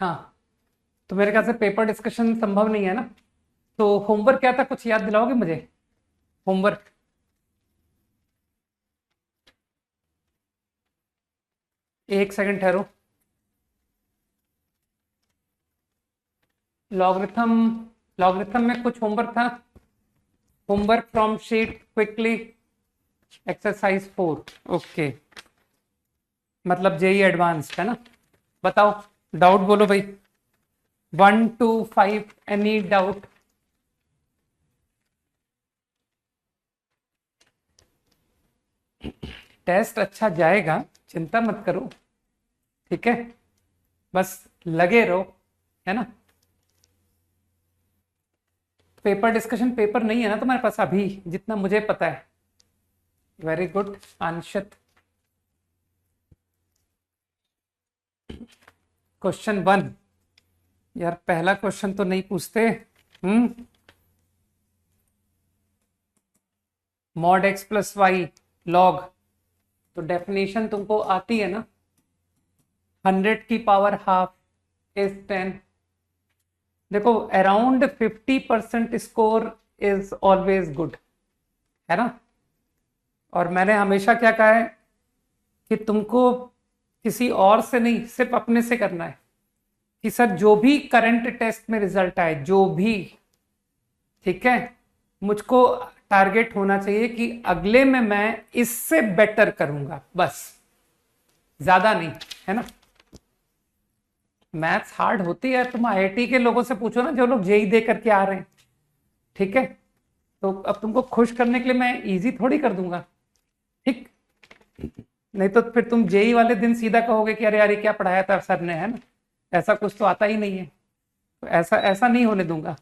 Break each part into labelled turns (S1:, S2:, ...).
S1: हाँ, तो मेरे ख्याल से पेपर डिस्कशन संभव नहीं है ना। तो होमवर्क क्या था, कुछ याद दिलाओगे मुझे? होमवर्क। एक सेकंड ठहरो। लॉगरिथम, लॉगरिथम में कुछ होमवर्क था। Homework from sheet quickly, exercise 4। Okay, मतलब जेई एडवांस्ड है ना। बताओ, डाउट बोलो भाई। 1 to 5, एनी डाउट? टेस्ट अच्छा जाएगा, चिंता मत करो, ठीक है, बस लगे रहो, है ना। पेपर डिस्कशन पेपर नहीं है ना तुम्हारे पास अभी, जितना मुझे पता है। Very good Anshit. क्वेश्चन 1, यार पहला क्वेश्चन तो नहीं पूछते। Mod X plus Y log, तो डेफिनेशन तुमको आती है ना। 100 की पावर ½ इज 10। देखो, around 50% score is always good, है ना। और मैंने हमेशा क्या कहा है कि तुमको किसी और से नहीं, सिर्फ अपने से करना है। कि सर जो भी करंट टेस्ट में रिजल्ट आए, जो भी, ठीक है, मुझको टारगेट होना चाहिए कि अगले में मैं इससे बेटर करूंगा, बस, ज्यादा नहीं, है ना। मैथ्स हार्ड होती है, तुम आईआईटी के लोगों से पूछो ना, जो लोग जेई दे करके आ रहे हैं, ठीक है। तो अब तुमको खुश करने के लिए मैं इजी थोड़ी कर दूंगा, ठीक। नहीं तो फिर तुम जेई वाले दिन सीधा कहोगे कि अरे यार ये क्या पढ़ाया था सर ने, है ना। ऐसा कुछ तो आता ही नहीं है, तो ऐसा ऐसा नहीं होने दूंगा।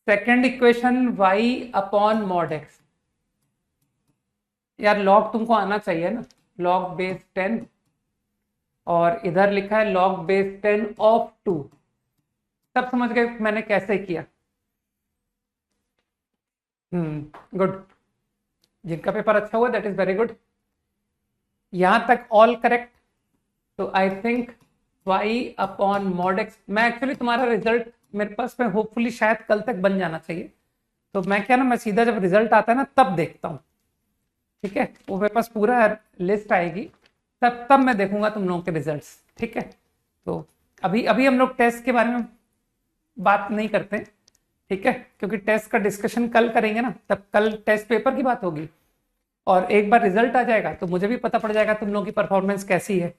S1: Second equation y upon mod x, यार लॉग तुमको आना चाहिए ना। लॉग बेस 10, और इधर लिखा है लॉग बेस 10 ऑफ 2। सब समझ गए मैंने कैसे किया? गुड। जिनका पेपर अच्छा हुआ दैट इज वेरी गुड। यहां तक ऑल करेक्ट। तो I think y upon mod x, मैं एक्चुअली तुम्हारा रिजल्ट मेरे पास में होपफुली शायद कल तक बन जाना चाहिए। तो मैं क्या ना, मैं सीधा जब रिजल्ट आता है ना तब देखता हूँ, ठीक है। वो मेरे पास पूरा लिस्ट आएगी, तब तब मैं देखूंगा तुम लोगों के रिजल्ट्स, ठीक है। तो अभी अभी हम लोग टेस्ट के बारे में बात नहीं करते, ठीक है, क्योंकि टेस्ट का डिस्कशन कल करेंगे ना, तब कल टेस्ट पेपर की बात होगी। और एक बार रिजल्ट आ जाएगा तो मुझे भी पता पड़ जाएगा तुम लोगों की परफॉर्मेंस कैसी है।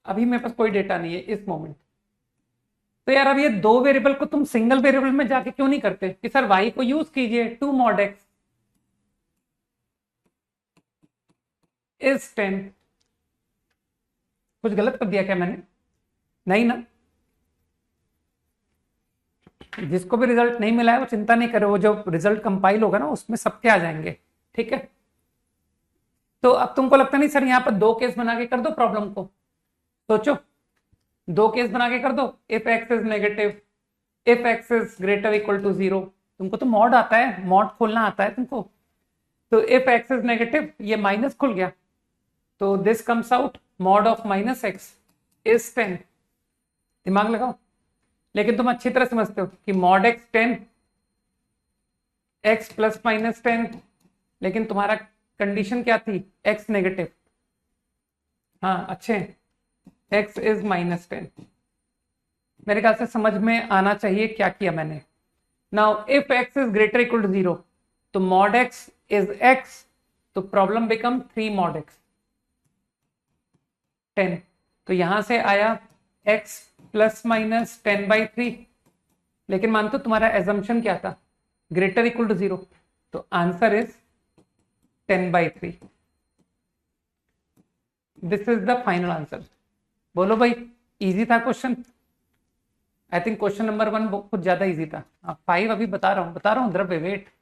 S1: अभी मेरे पास कोई डेटा नहीं है इस मोमेंट। तो यार अब ये दो वेरिएबल को तुम सिंगल वेरिएबल में जाके क्यों नहीं करते कि सर वाई को यूज कीजिए, 2 mod x इज 10। कुछ गलत कर दिया क्या मैंने? नहीं ना। जिसको भी रिजल्ट नहीं मिला है वो चिंता नहीं करे, वो जो रिजल्ट कंपाइल होगा ना उसमें सबके आ जाएंगे, ठीक है। तो अब तुमको लगता नहीं सर यहाँ पर दो केस बना के कर दो प्रॉब्लम को? सोचो, दो केस बना के कर दो। If X is negative, if X is greater equal to 0। तुमको तो मॉड आता है, मॉड खोलना आता है तुमको। तो इफ एक्स इज नेगेटिव, ये माइनस खुल गया, तो this comes out mod of -x is 10। दिमाग लगाओ। लेकिन तुम अच्छी तरह समझते हो कि mod x 10, x plus minus 10, लेकिन तुम्हारा कंडीशन क्या थी? x negative. हाँ अच्छे, x इज -10। मेरे ख्याल से समझ में आना चाहिए क्या किया मैंने। Now if x is greater equal to 0, तो मॉड x इज x, तो प्रॉब्लम बिकम 3 mod x 10। तो यहां से आया x प्लस माइनस 10/3। लेकिन मानतो तुम्हारा एजम्पशन क्या था? ग्रेटर इक्वल टू 0, तो answer is 10/3। This is the final answer. बोलो भाई, इजी था question? I think question number 1 कुछ ज्यादा इजी था। 5 अभी बता रहा हूं द्रव्य वेट।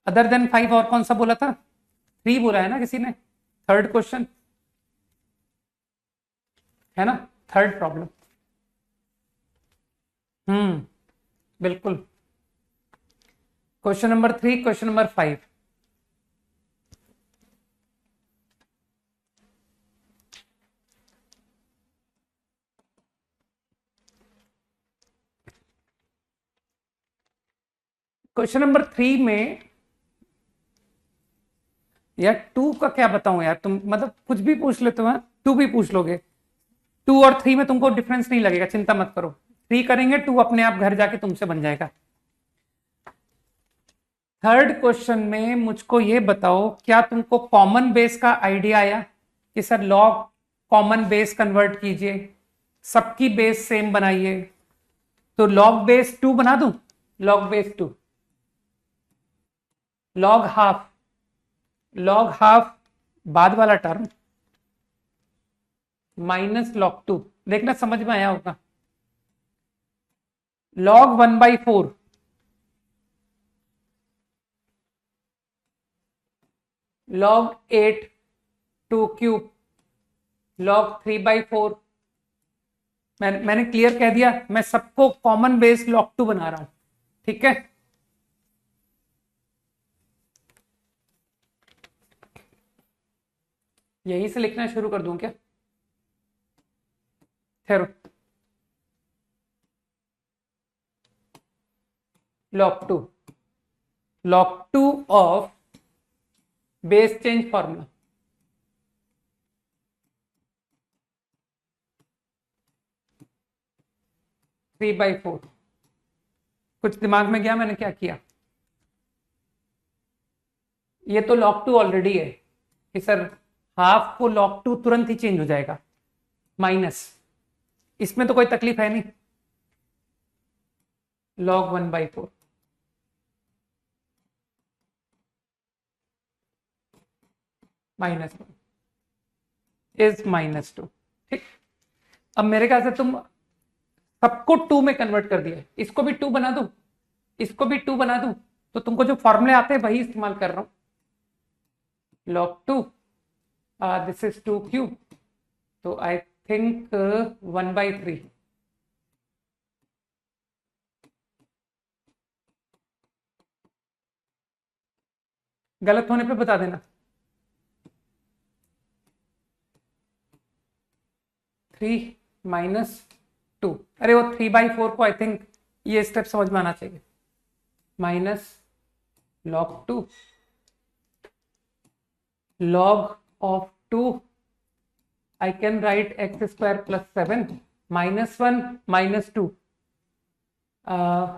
S1: अदर देन 5 और कौन सा बोला था? 3 बोला है ना किसी ने? थर्ड क्वेश्चन, है ना, थर्ड प्रॉब्लम। बिल्कुल। Question number 3, question number 5। Question number 3 में यार 2 का क्या बताऊं यार, तुम मतलब कुछ भी पूछ लेते हो, 2 भी पूछ लोगे। 2 और 3 में तुमको डिफरेंस नहीं लगेगा, चिंता मत करो। 3 करेंगे, 2 अपने आप घर जाके तुमसे बन जाएगा। थर्ड क्वेश्चन में मुझको ये बताओ, क्या तुमको कॉमन बेस का आइडिया आया कि sir log common base convert कीजिए, सबकी बेस सेम बनाइए। तो लॉग बेस 2 बना दूं, लॉग बेस 2, लॉग हाफ बाद वाला टर्म माइनस लॉग 2, देखना समझ में आया होगा। Log 1/4 log 8 2 cube log 3/4। मैंने क्लियर कह दिया, मैं सबको कॉमन बेस log 2 बना रहा हूं, ठीक है। यहीं से लिखना शुरू कर दूं क्या? ठहरो, log 2 of base change formula, three by four. कुछ दिमाग में गया मैंने क्या किया? ये तो log 2 ऑलरेडी है कि सर हाफ को log 2 तुरंत ही चेंज हो जाएगा, माइनस, इसमें तो कोई तकलीफ है नहीं। log 1/4 -1 इज -2, ठीक। अब मेरे ख्याल से तुम सबको 2 में कन्वर्ट कर दिया, इसको भी 2 बना दूं, इसको भी 2 बना दूं, तो तुमको जो फॉर्मूले आते हैं वही इस्तेमाल कर रहा हूं। log 2 दिस इज 2 क्यूब, तो आई थिंक 1/3। गलत होने पे बता देना। 3 -2, अरे वो 3/4 को आई थिंक ये स्टेप समझ में आना चाहिए। Minus log 2 log of 2, I can write x² + 7 -1 -2।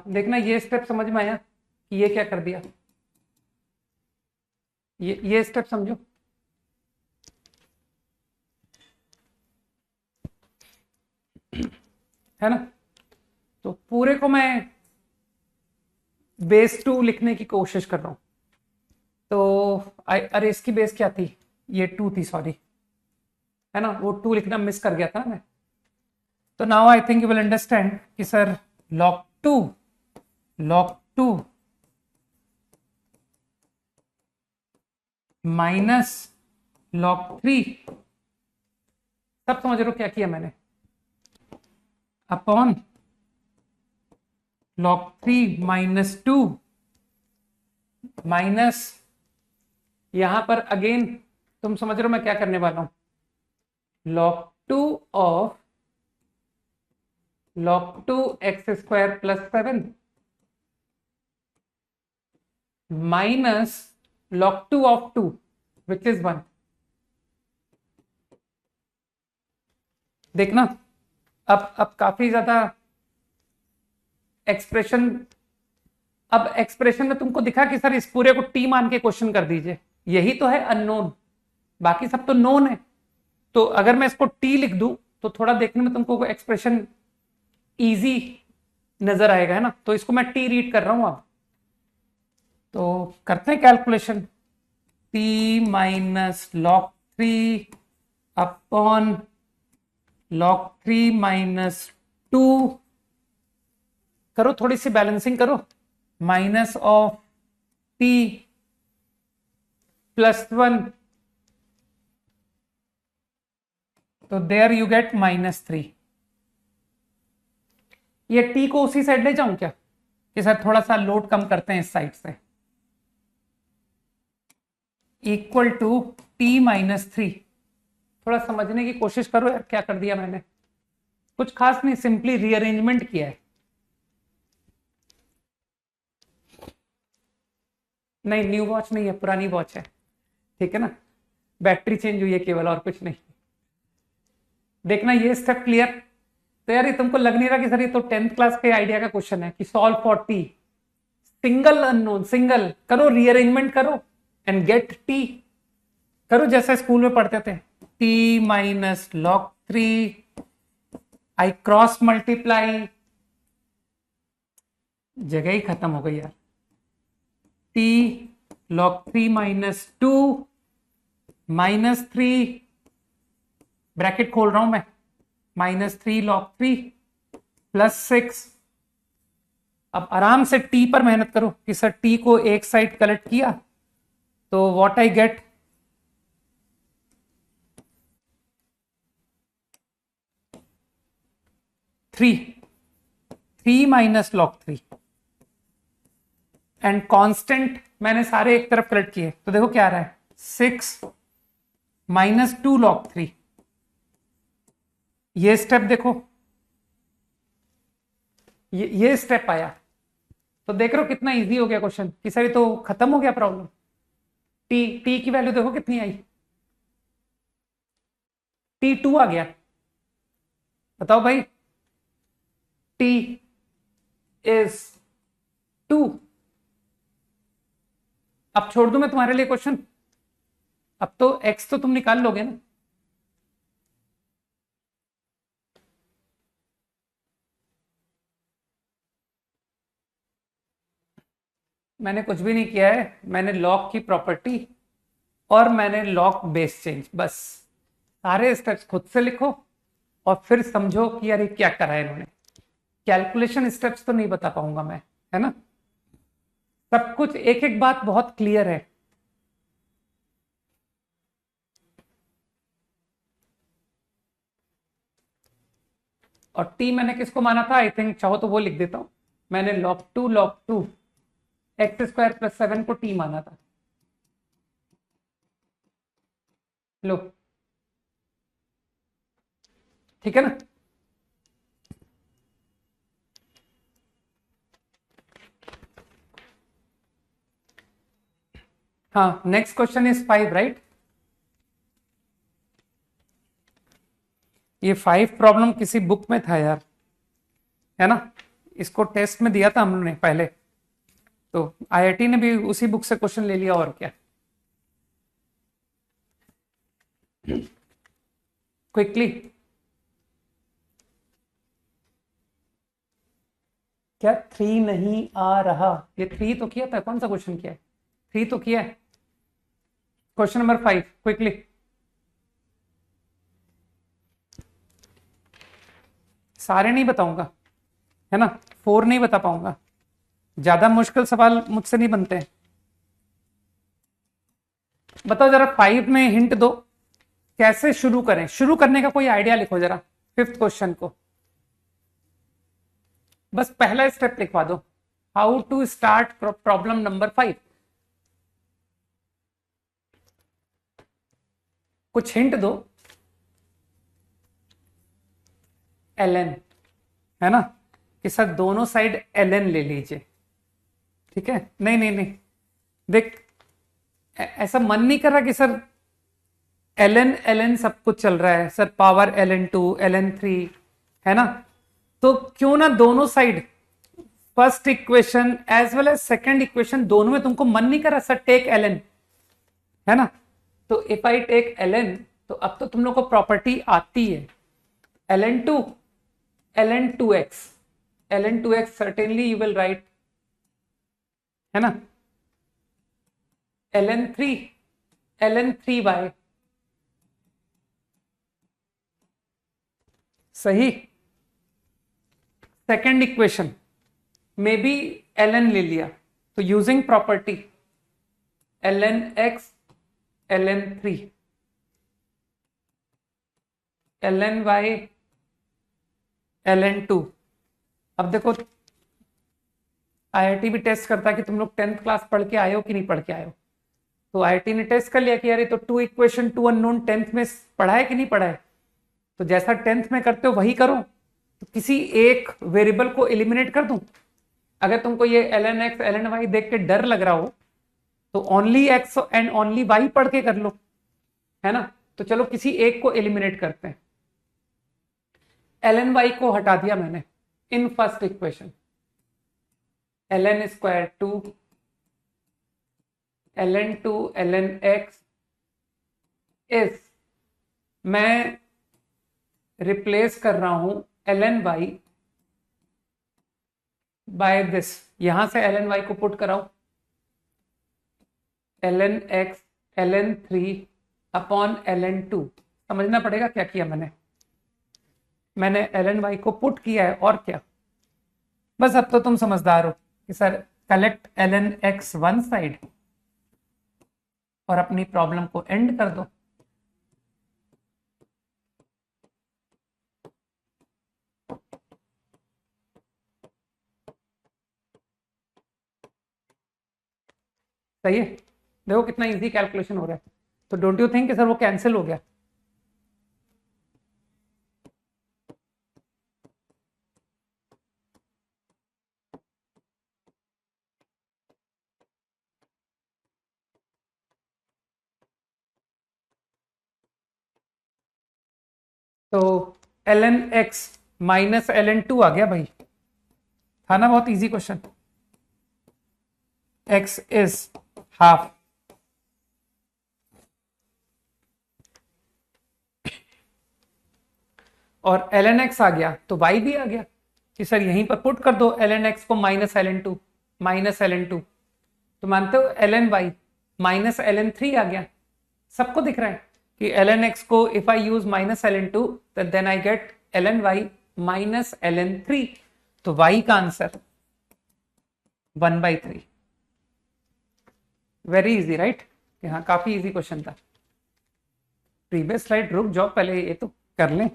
S1: देखना ये स्टेप समझ में आया कि ये क्या कर दिया, ये स्टेप समझो। है ना? तो पूरे को मैं बेस 2 लिखने की कोशिश कर रहा हूं। तो अरे इसकी बेस क्या थी? ये 2 थी, सॉरी, है ना, वो 2 लिखना मिस कर गया था मैं। तो now I think you will understand कि सर log 2 माइनस log 3, सब समझ रहे हो क्या किया मैंने, अपॉन log 3 -2 माइनस, यहां पर अगेन तुम समझ रहे हो मैं क्या करने वाला हूं, log 2 of log 2 x² + 7 minus log 2 of 2 which is 1। देखना अब काफी ज्यादा एक्सप्रेशन, अब एक्सप्रेशन में तुमको दिखा कि सर इस पूरे को टी मान के क्वेश्चन कर दीजिए, यही तो है अननोन, बाकी सब तो नोन है। तो अगर मैं इसको टी लिख दूं तो थोड़ा देखने में तुमको एक्सप्रेशन इजी नजर आएगा, है ना। तो इसको मैं टी रीड कर रहा हूं अब। तो करते हैं calculation, T minus log 3 upon log 3 -2, करो थोड़ी सी बैलेंसिंग करो, माइनस ऑफ टी +1, तो देयर यू गेट -3। ये टी को उसी साइड ले जाऊं क्या कि सर थोड़ा सा लोड कम करते हैं इस साइड से, इक्वल टू टी -3। थोड़ा समझने की कोशिश करो यार, क्या कर दिया मैंने, कुछ खास नहीं, सिंपली रीअरेंजमेंट किया है। नहीं, न्यू वॉच नहीं है, पुरानी वॉच है, ठीक है ना, बैटरी चेंज हुई है केवल, और कुछ नहीं। देखना ये स्टेप क्लियर। तो यार ये तुमको लग नहीं रहा कि सर ये तो 10th क्लास के आइडिया का क्वेश्चन है कि solve for T, single unknown, single करो, रीअरेंजमेंट करो एंड गेट टी, करो जैसे स्कूल में पढ़ते थे, टी माइनस log 3, आई क्रॉस मल्टीप्लाई, जगह ही खत्म हो गई यार, T log 3 minus 2 minus 3, bracket खोल रहा हूं मैं, माइनस 3 log 3 प्लस 6। अब आराम से टी पर मेहनत करो कि सर टी को एक साइड कलेक्ट किया तो what I get, three minus log 3 and constant मैंने सारे एक तरफ कलेक्ट किए तो देखो क्या आ रहा है, 6 माइनस 2 log 3। ये स्टेप देखो, ये स्टेप आया तो देख रहे हो कितना इजी हो गया क्वेश्चन कि सर ये तो खत्म हो गया प्रॉब्लम। टी की वैल्यू देखो कितनी आई, T2 आ गया। बताओ भाई, T इज 2। अब छोड़ दूं मैं तुम्हारे लिए क्वेश्चन, अब तो x तो तुम निकाल लोगे ना। मैंने कुछ भी नहीं किया है, मैंने लॉग की प्रॉपर्टी और मैंने लॉग बेस चेंज, बस सारे स्टेप्स खुद से लिखो और फिर समझो कि यार ये क्या करा है इन्होंने। कैलकुलेशन स्टेप्स तो नहीं बता पाऊंगा मैं, है ना, सब कुछ एक एक बात बहुत क्लियर है। और टी मैंने किसको माना था, आई थिंक चाहो तो वो लिख देता हूं, मैंने log 2 x² + 7 को टी माना था। लो, ठीक है ना। हाँ, नेक्स्ट क्वेश्चन इज 5, राइट। ये 5 प्रॉब्लम किसी बुक में था यार, है ना, इसको टेस्ट में दिया था हमने पहले, तो आईआईटी ने भी उसी बुक से क्वेश्चन ले लिया, और क्या। क्विकली, क्या 3 नहीं आ रहा, ये 3 तो किया था, कौन सा क्वेश्चन किया है, 3 तो किया है। क्वेश्चन नंबर 5 क्विकली, सारे नहीं बताऊंगा, है ना, 4 नहीं बता पाऊंगा, ज्यादा मुश्किल सवाल मुझसे नहीं बनते हैं। बताओ जरा 5 में हिंट दो, कैसे शुरू करें, शुरू करने का कोई आइडिया लिखो जरा 5th क्वेश्चन को, बस पहला स्टेप लिखवा दो, how to start problem number 5। कुछ हिंट दो, ln, है ना, कि सर दोनों साइड ln ले लीजिए, ठीक है। नहीं नहीं नहीं, देख ऐसा मन नहीं कर रहा कि सर ln सब कुछ चल रहा है, सर पावर ln2 ln3, है ना, तो क्यों ना दोनों side, first equation as well as second equation, दोनों में तुमको मन नहीं कर रहा सर टेक ln, है ना, तो इफ आई टेक ln, तो अब तो तुम लोग को प्रॉपर्टी आती है, ln2 ln2x certainly you will write, है ना, ln3y, सही। सेकेंड इक्वेशन में भी ln ले लिया, तो using property ln x ln3 lny ln2। अब देखो आईआईटी भी टेस्ट करता है कि तुम लोग 10th क्लास पढ़ के आए हो कि नहीं पढ़ के आए हो, तो आईआईटी ने टेस्ट कर लिया कि यार ये तो 2 इक्वेशन 2 अननोन 10th में पढ़ा है कि नहीं पढ़ा है, तो जैसा 10th में करते हो वही करो, तो किसी एक वेरिएबल को एलिमिनेट कर दूं। अगर तुमको ये ln x ln y देख के डर लग रहा हो तो only X and only Y पढ़ के कर लो, है ना। तो चलो किसी एक को एलिमिनेट करते हैं। ln y को हटा दिया मैंने in first equation, ln square 2 ln 2 ln x is, मैं रिप्लेस कर रहा हूं ln y बाय दिस, यहां से ln y को पुट कराओ, ln x ln 3 upon ln 2। समझना पड़ेगा क्या किया मैंने ln y को पुट किया है और क्या। बस अब तो तुम समझदार हो कि sir collect ln x one side और अपनी प्रॉब्लम को एंड कर दो। सही है, देखो कितना इजी कैलकुलेशन हो रहा है। तो डोंट यू थिंक कि सर वो कैंसिल हो गया। तो ln x माइनस ln 2 आ गया भाई, था ना बहुत easy question. x is half, और ln x आ गया तो y भी आ गया कि सर यहीं पर पुट कर दो ln x को माइनस ln 2, तो मानते हो ln y माइनस ln 3 आ गया। सबको दिख रहा है कि ln x को if I use minus ln 2 then I get ln y minus ln 3, तो y का आंसर 1/3। वेरी इजी राइट, हाँ काफी इजी क्वेश्चन था। प्रीवियस स्लाइड रुक जाओ, पहले ये तो कर लें।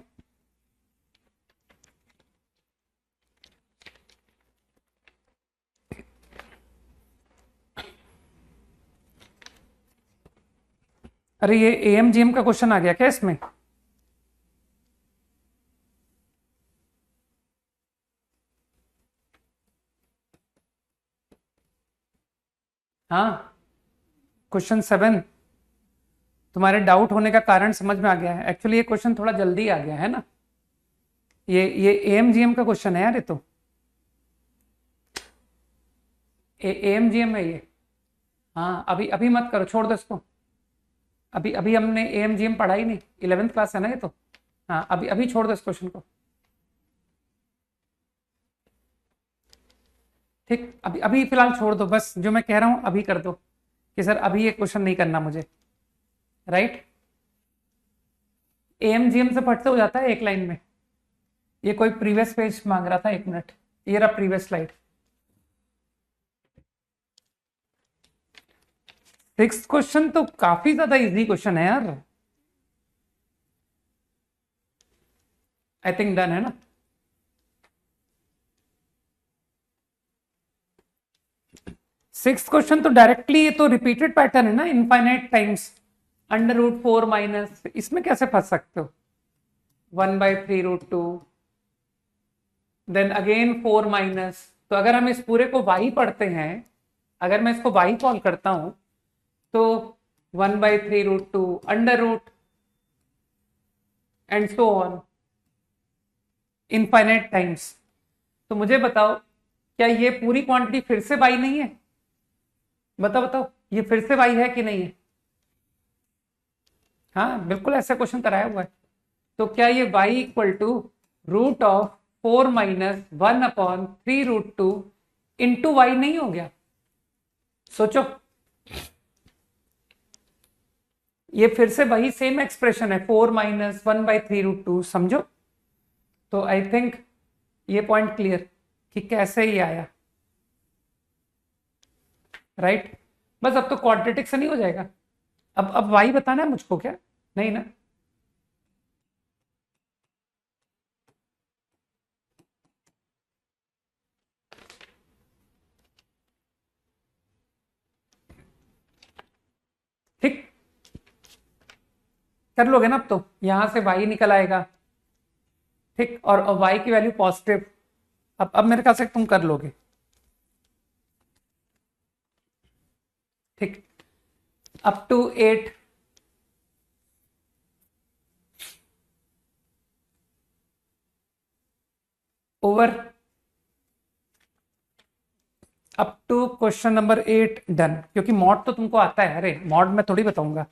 S1: अरे ये एएमजीएम का क्वेश्चन आ गया क्या इसमें? हाँ, क्वेश्चन 7। तुम्हारे डाउट होने का कारण समझ में आ गया है। एक्चुअली ये क्वेश्चन थोड़ा जल्दी आ गया है ना, ये एएमजीएम का क्वेश्चन है यार, ये तो एएमजीएम है ये। हाँ अभी अभी मत करो, छोड़ दो इसको। अभी अभी हमने एएमजीएम पढ़ा ही नहीं, 11th क्लास है ना ये तो। हाँ अभी अभी छोड़ दो इस क्वेश्चन को, ठीक। अभी अभी फिलहाल छोड़ दो, बस जो मैं कह रहा हूं अभी कर दो कि सर अभी ये क्वेश्चन नहीं करना मुझे, राइट। एएमजीएम से फट से हो जाता है एक लाइन में। ये कोई प्रीवियस पेज मांग रहा था, 1 मिनट, ये रहा प्रीवियस स्लाइड। 6th क्वेश्चन तो काफी ज्यादा इजी क्वेश्चन है यार, आई थिंक डन है ना। सिक्स क्वेश्चन तो डायरेक्टली, ये तो रिपीटेड पैटर्न है ना, इनफाइनाइट टाइम्स √4 माइनस, इसमें कैसे फंस सकते हो? 1/3√2 देन अगेन 4 माइनस। तो अगर हम इस पूरे को y पढ़ते हैं, अगर मैं इसको y कॉल करता हूं तो 1/3√2 under root and so on infinite times. तो मुझे बताओ क्या ये पूरी क्वांटिटी फिर से y नहीं है? बताओ बताओ, ये फिर से y है कि नहीं है? हाँ बिल्कुल ऐसा क्वेश्चन कराया हुआ है। तो क्या ये y equal to √4 minus 1/3√2 into Y नहीं हो गया? सोचो, ये फिर से वही सेम एक्सप्रेशन है, 4 माइनस 1/3√2, समझो। तो आई थिंक ये पॉइंट क्लियर कि कैसे ये आया, राइट। बस अब तो क्वाड्रेटिक से नहीं हो जाएगा। अब वाई बताना है मुझको क्या? नहीं ना। ठीक, कर लोगे ना अब तो, यहां से वाई निकल आएगा, ठीक, और वाई की वैल्यू पॉजिटिव। अब मेरे ख्याल से तुम कर लोगे, ठीक, up to 8 over up to question number 8 done. क्योंकि मॉड तो तुमको आता है, अरे मॉड मैं थोड़ी बताऊंगा,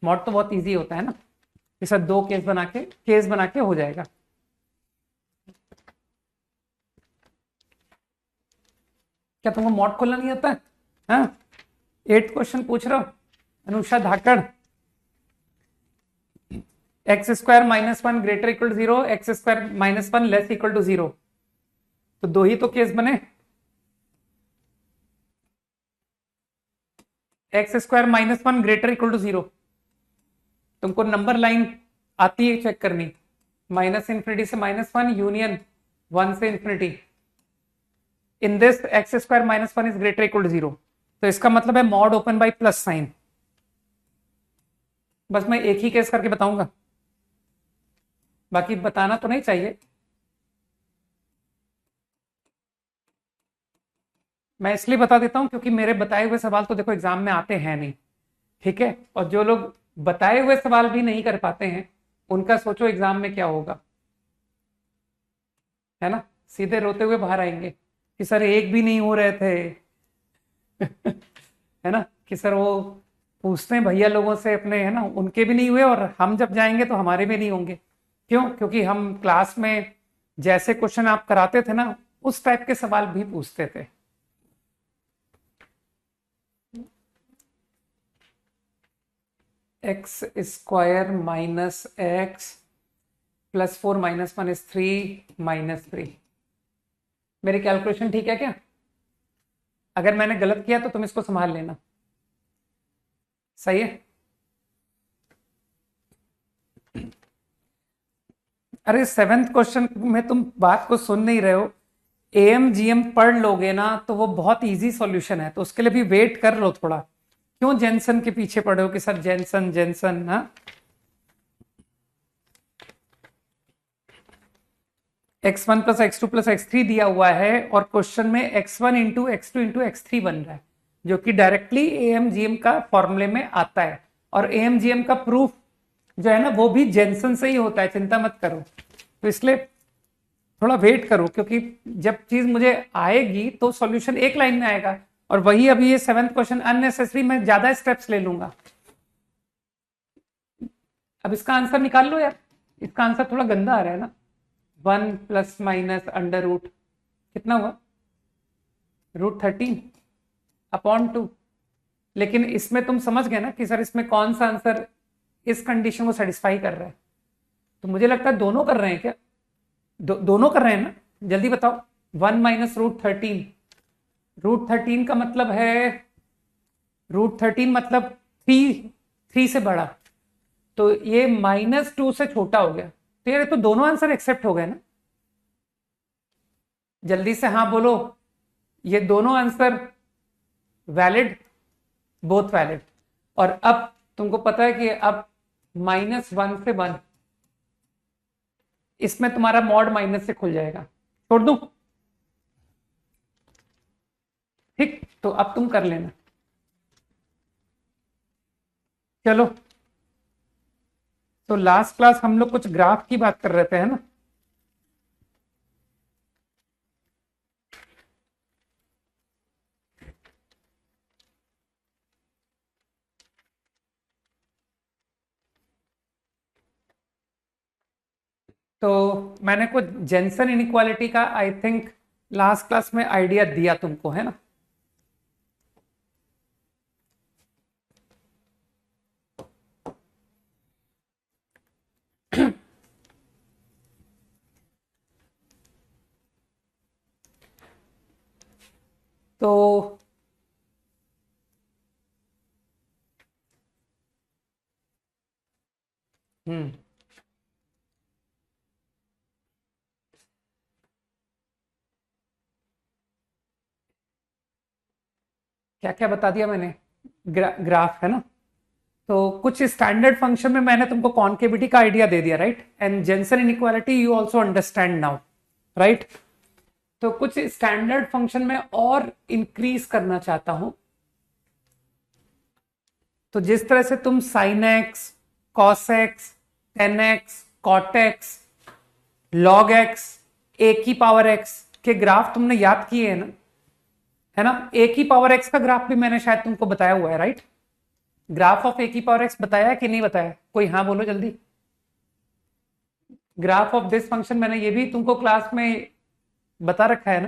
S1: मॉड तो बहुत इजी होता है ना, ये सब 2 केस बना के हो जाएगा। क्या तुमको मॉड खोलना नहीं आता है? हाँ, 8 क्वेश्चन पूछ रहा हो Anusha Dhakad. X square minus 1 greater equal to 0, x square minus 1 less equal to 0, तो 2 ही तो केस बने। X square minus 1 greater equal to 0, तुमको नंबर लाइन आती है चेक करनी, माइनस इंफिनिटी से -1 यूनियन 1 से infinity. In this X square minus 1 is greater equal to 0, तो इसका मतलब है mod open by plus sign. बस मैं एक ही केस करके बताऊंगा, बाकी बताना तो नहीं चाहिए। मैं इसलिए बता देता हूं क्योंकि मेरे बताए हुए सवाल तो देखो एग्जाम में आते हैं नहीं, ठीक है, और जो लोग बताए हुए सवाल भी नहीं कर पाते हैं उनका सोचो एग्जाम में क्या होगा, है ना। सीधे रोते हुए बाहर आएंगे कि सर एक भी नहीं हो रहे थे है ना, कि सर वो पूछते हैं भैया लोगों से अपने, है ना, उनके भी नहीं हुए और हम जब जाएंगे तो हमारे भी नहीं होंगे। क्यों? क्योंकि हम क्लास में जैसे क्वेश्चन आप कराते थे ना उस टाइप के सवाल भी पूछते थे। X square minus x plus 4 minus 1 is 3 minus 3। मेरी कैलकुलेशन ठीक है क्या? अगर मैंने गलत किया तो तुम इसको संभाल लेना, सही है? अरे 7th क्वेश्चन में तुम बात को सुन नहीं रहे हो। एम जीएम पढ़ लोगे ना तो वो बहुत इजी सॉल्यूशन है, तो उसके लिए भी वेट कर लो थोड़ा। क्यों जेनसन के पीछे पड़े हो कि सर जेनसन जेनसन? हाँ, x1 plus x two plus x3 दिया हुआ है और क्वेश्चन में x1 into x two into x3 बन रहा है, जो कि डायरेक्टली एएमजीएम का फॉर्मूले में आता है। और एएमजीएम का प्रूफ जो है ना वो भी जेनसन से ही होता है, चिंता मत करो। तो इसलिए थोड़ा वेट करो, क्योंकि जब चीज मुझे आएगी तो सॉल्यूशन एक लाइन में आएगा, और वही अभी ये 7th क्वेश्चन अननेसेसरी मैं ज्यादा स्टेप्स ले लूंगा। अब इसका आंसर निकाल लो यार, इसका आंसर थोड़ा गंदा आ रहा है ना। 1 प्लस माइनस अंडर रूट कितना हुआ? √13 अपॉन 2। लेकिन इसमें तुम समझ गए ना कि सर इसमें कौन सा आंसर इस कंडीशन को सेटिस्फाई कर रहा है। तो मुझे लगता है दोनों कर रहे हैं क्या? दोनों कर रहे हैं ना, जल्दी बताओ। 1 माइनस √13, √13 का मतलब है, √13 मतलब 3 से बड़ा, तो ये -2 से छोटा हो गया। तो यार तो दोनों आंसर एक्सेप्ट हो गए ना। जल्दी से हाँ बोलो, ये दोनों आंसर वैलिड, बोथ वैलिड। और अब तुमको पता है कि अब -1 से 1, इसमें तुम्हारा मॉड माइनस से खुल जाएगा। छोड़ दूं? ठीक, तो अब तुम कर लेना। चलो, तो लास्ट क्लास हम लोग कुछ ग्राफ की बात कर रहे थे, है ना। तो मैंने कुछ जेनसन इनइक्वालिटी का आई थिंक लास्ट क्लास में आइडिया दिया तुमको, है ना। तो क्या क्या बता दिया मैंने? ग्राफ है ना। तो कुछ स्टैंडर्ड फंक्शन में मैंने तुमको कॉन्केविटी का आइडिया दे दिया, right, and Jensen inequality you also understand now, right. तो कुछ स्टैंडर्ड फंक्शन में और इंक्रीज करना चाहता हूं, तो जिस तरह से तुम sine x, cos x, tan x, cot x, log x, a की पावर एक्स के ग्राफ तुमने याद किए हैं ना, है ना? ए की पावर एक्स का ग्राफ भी मैंने शायद तुमको बताया हुआ है, राइट? ग्राफ ऑफ ए की पावर एक्स बताया है कि नहीं बताया? कोई हाँ बोलो जल्दी। ग्राफ ऑफ दिस फंक्शन मैंने ये भी तुमको क्लास में बता रखा है ना,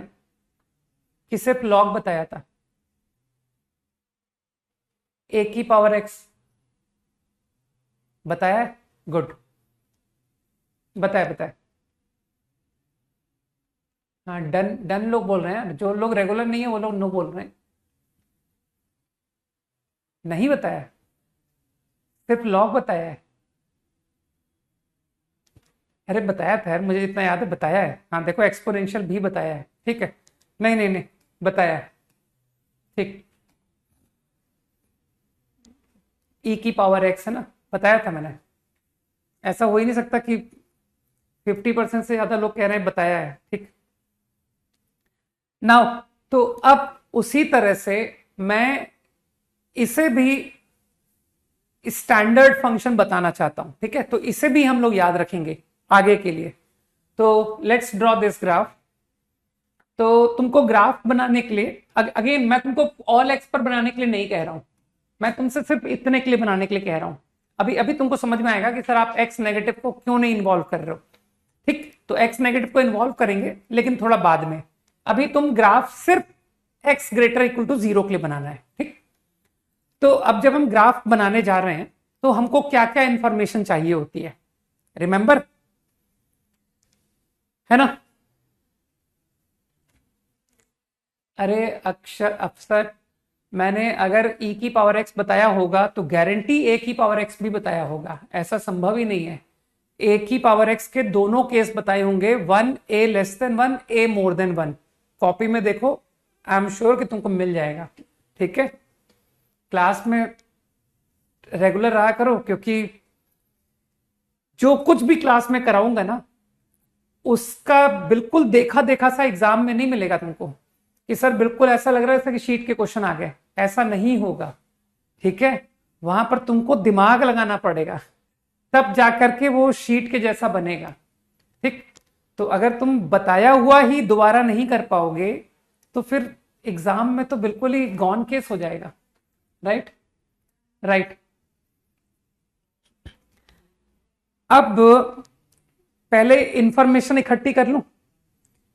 S1: कि सिर्फ लॉग बताया था। ए की पावर एक्स बताया है? गुड, बताया बताया। हाँ, डन डन लोग बोल रहे हैं, जो लोग रेगुलर नहीं है वो लोग नो बोल रहे हैं। नहीं बताया, सिर्फ लॉग बताया है। अरे बताया था यार, मुझे जितना याद है बताया है। हाँ देखो, एक्सपोनेंशियल भी बताया है, ठीक है। नहीं नहीं नहीं, बताया है, ठीक। ई की पावर एक्स है ना, बताया था मैंने। ऐसा हो ही नहीं सकता कि 50% से ज्यादा लोग कह रहे हैं बताया है, ठीक। नाउ तो अब उसी तरह से मैं इसे भी स्टैंडर्ड फंक्शन बताना चाहता हूं, ठीक है। तो इसे भी हम लोग याद रखेंगे आगे के लिए। तो लेट्स ड्रॉ दिस ग्राफ। तो तुमको ग्राफ बनाने के लिए, अगेन मैं तुमको ऑल एक्स पर बनाने के लिए नहीं कह रहा हूं, मैं तुमसे सिर्फ इतने के लिए बनाने के लिए कह रहा हूं। अभी अभी तुमको समझ में आएगा कि सर आप एक्स नेगेटिव को क्यों नहीं इन्वॉल्व कर रहे हो, ठीक। तो एक्स नेगेटिव को इन्वॉल्व करेंगे लेकिन थोड़ा बाद में। अभी तुम ग्राफ सिर्फ एक्स ग्रेटर इक्वल टू 0 के लिए बनाना है, ठीक। तो अब जब हम ग्राफ बनाने जा रहे हैं तो हमको क्या क्या इंफॉर्मेशन चाहिए होती है, रिमेंबर, है ना? अरे अक्षर अफसर, मैंने अगर e की पावर x बताया होगा तो गारंटी a की पावर x भी बताया होगा, ऐसा संभव ही नहीं है। a की पावर x के दोनों केस बताए होंगे, 1 a less than 1, a more than 1। Copy में देखो, आई एम श्योर कि तुमको मिल जाएगा, ठीक है। क्लास में रेगुलर रहा करो, क्योंकि जो कुछ भी क्लास में कराऊंगा ना, उसका बिल्कुल देखा देखा सा एग्जाम में नहीं मिलेगा तुमको कि सर बिल्कुल ऐसा लग रहा है कि शीट के क्वेश्चन आ गए, ऐसा नहीं होगा, ठीक है। वहां पर तुमको दिमाग लगाना पड़ेगा, तब जाकर के वो शीट के जैसा बनेगा, ठीक। तो अगर तुम बताया हुआ ही दोबारा नहीं कर पाओगे तो फिर एग्जाम में तो बिल्कुल ही गॉन केस हो जाएगा, राइट राइट। अब पहले इंफॉर्मेशन इकट्ठी कर लूं।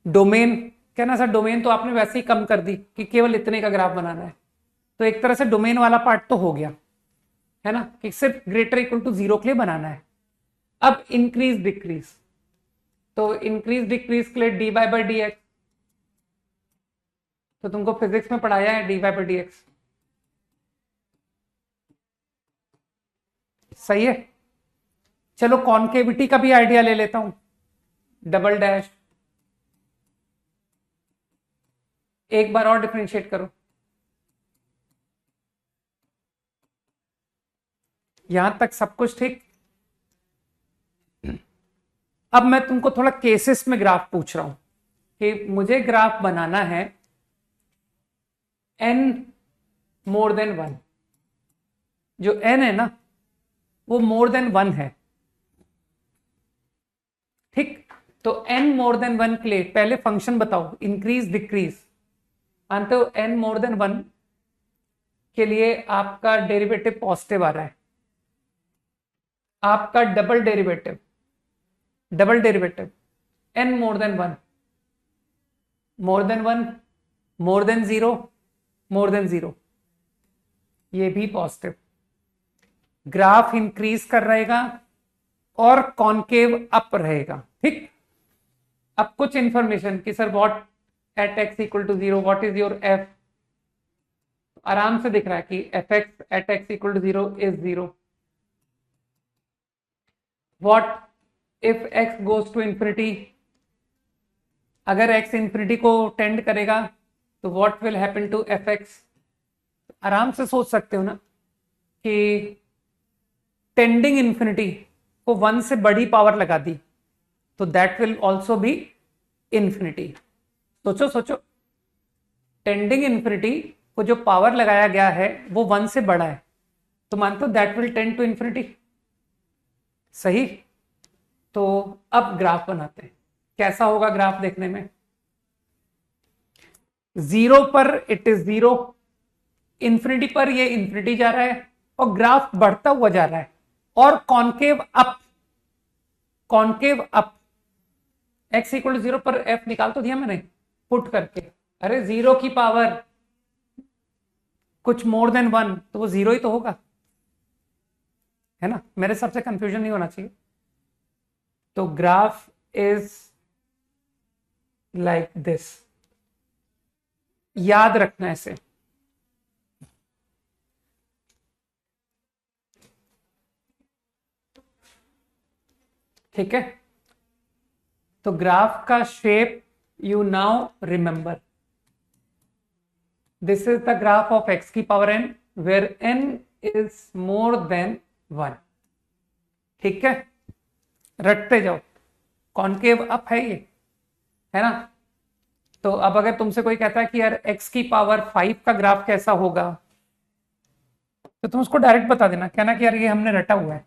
S1: डोमेन, कहना सर डोमेन तो आपने वैसे ही कम कर दी कि केवल इतने का ग्राफ बनाना है, तो एक तरह से डोमेन वाला पार्ट तो हो गया, है ना, कि सिर्फ ग्रेटर इक्वल टू 0 के लिए बनाना है। अब इंक्रीज डिक्रीज, तो इंक्रीज डिक्रीज के लिए D Y by D X, तो तुमको फिजिक्स में पढ़ाया है D Y by D X, सही है। चलो कॉन्केविटी का भी आइडिया ले लेता हूं, डबल डैश, एक बार और डिफरेंशिएट करो। यहां तक सब कुछ ठीक। अब मैं तुमको थोड़ा केसेस में ग्राफ पूछ रहा हूं कि मुझे ग्राफ बनाना है n मोर देन 1, जो n है ना वो मोर देन 1 है, ठीक। तो n मोर देन 1 के लिए पहले फंक्शन बताओ, इंक्रीज डिक्रीज। मानते हो n मोर देन 1 के लिए आपका डेरिवेटिव पॉजिटिव आ रहा है, आपका डबल डेरिवेटिव n मोर देन 1, मोर than 1, more than 0, more than 0, ये भी पॉजिटिव। ग्राफ इंक्रीज कर रहेगा और कॉन्केव अप रहेगा, ठीक। अब कुछ इंफॉर्मेशन कि sir what at x equal to 0, what is your f, आराम से दिख रहा है कि F X at X equal to 0 is 0। What if x goes to infinity, अगर x इंफिनिटी को टेंड करेगा तो what will happen to F X. आराम से सोच सकते हो ना कि टेंडिंग इंफिनिटी को 1 से बड़ी पावर लगा दी तो that will also be infinity. सोचो सोचो, टेंडिंग इंफिनिटी को जो पावर लगाया गया है वो 1 से बड़ा है, तो मानते हो that will tend to infinity, सही। तो अब ग्राफ बनाते हैं, कैसा होगा ग्राफ देखने में। 0 पर इट इज 0, इन्फिनिटी पर ये इन्फिनिटी जा रहा है और ग्राफ बढ़ता हुआ जा रहा है, और concave up, concave up. x equal 0 पर f निकाल तो दिया मैंने पुट करके। अरे 0 की पावर कुछ मोर देन 1 तो वो 0 ही तो होगा, है ना। मेरे हिसाब से कंफ्यूजन नहीं होना चाहिए। तो ग्राफ इज लाइक दिस, याद रखना ऐसे। ठीक है, तो ग्राफ का shape you now remember, this is the graph of x की power n where n is more than 1। ठीक है, रटते जाओ, कॉन्केव अप है ये, है ना। तो अब अगर तुमसे कोई कहता है कि यार x की पावर 5 का ग्राफ कैसा होगा, तो तुम उसको डायरेक्ट बता देना, कहना कि यार ये हमने रटा हुआ है,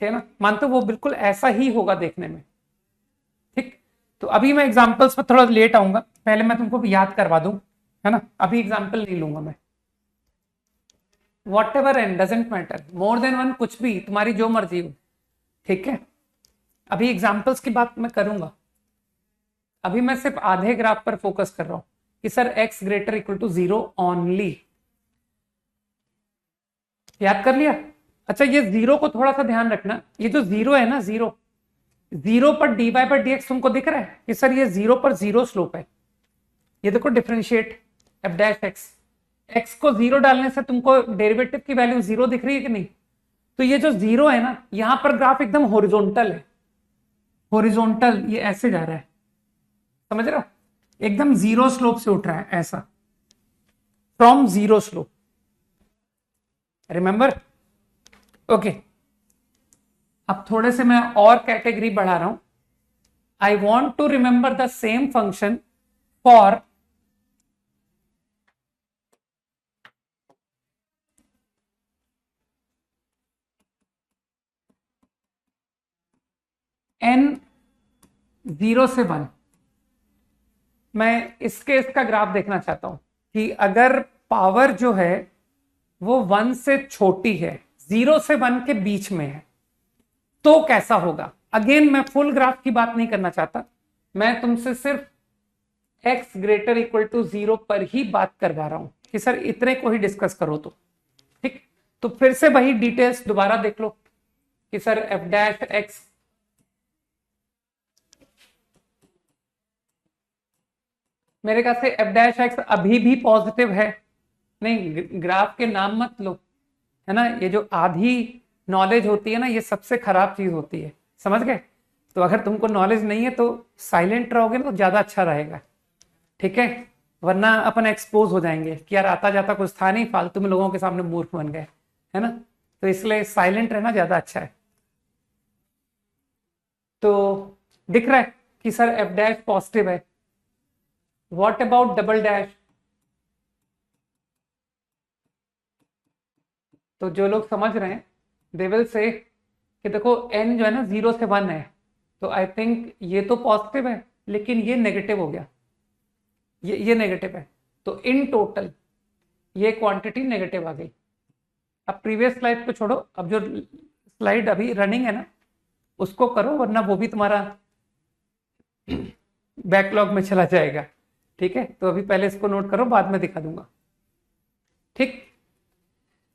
S1: ठीक है ना। मानते वो बिल्कुल ऐसा ही होगा देखने में। ठीक, तो अभी मैं एग्जांपल्स पर थोड़ा लेट आऊंगा, पहले मैं तुमको याद करवा दूं, है ना। अभी एग्जांपल नहीं लूंगा मैं। Whatever n doesn't matter, more than 1 कुछ भी, तुम्हारी जो मर्जी हो, ठीक है। अभी एग्जांपल्स की बात मैं करूंगा, अभी मैं सिर्फ आधे ग्राफ पर फोकस कर रहा हूं कि sir x greater equal to 0 only. याद कर लिया। अच्छा, ये 0 को थोड़ा सा ध्यान रखना, ये जो 0 है ना, 0 पर dy पर dx तुमको दिख रहा है कि सर ये 0 पर 0 स्लोप है। ये देखो डिफरेंशिएट f डैश x को 0 डालने से तुमको डेरिवेटिव की वैल्यू 0 दिख रही है कि नहीं। तो ये जो 0 है ना, यहां पर ग्राफ एकदम हॉरिजॉन्टल है, हॉरिजॉन्टल, ये ऐसे जा रहा है, समझ रहे हो, एकदम 0 स्लोप से उठ रहा है ऐसा, फ्रॉम 0 स्लोप, रिमेंबर। ओके, अब थोड़े से मैं और कैटेगरी बढ़ा रहा हूं। I want to remember the same function for n 0 से 1। मैं इसका ग्राफ देखना चाहता हूं कि अगर पावर जो है वो 1 से छोटी है, 0 से 1 के बीच में है, तो कैसा होगा। अगेन मैं फुल ग्राफ की बात नहीं करना चाहता, मैं तुमसे सिर्फ x ग्रेटर इक्वल टू 0 पर ही बात करवा रहा हूं कि सर इतने को ही डिस्कस करो। तो ठीक, तो फिर से वही डिटेल्स दोबारा देख लो कि सर f डैश x, मेरे ख्याल से f डैश x अभी भी पॉजिटिव है। नहीं, ग्राफ के नाम मत लो, है ना। ये जो आधी नॉलेज होती है ना, ये सबसे खराब चीज होती है, समझ गए। तो अगर तुमको नॉलेज नहीं है तो साइलेंट रहोगे ना, तो ज्यादा अच्छा रहेगा, ठीक है। वरना अपन एक्सपोज हो जाएंगे कि यार आता जाता कुछ था नहीं, फालतू में लोगों के सामने मूर्ख बन गए, है ना। तो इसलिए साइलेंट रहना ज्यादा अच्छा है। तो दिख रहा है कि सर एफ डैश पॉजिटिव है। What about double dash. तो जो लोग समझ रहे हैं दे विल से कि देखो n जो है ना 0 से 1 है, तो आई थिंक ये तो पॉजिटिव है लेकिन ये नेगेटिव हो गया, ये नेगेटिव है, तो इन टोटल ये क्वांटिटी नेगेटिव आ गई। अब प्रीवियस स्लाइड को छोड़ो, अब जो स्लाइड अभी रनिंग है ना उसको करो, वरना वो भी तुम्हारा बैकलॉग में चला जाएगा, ठीक है। तो अभी पहले इसको नोट करो, बाद में दिखा दूंगा, ठीक।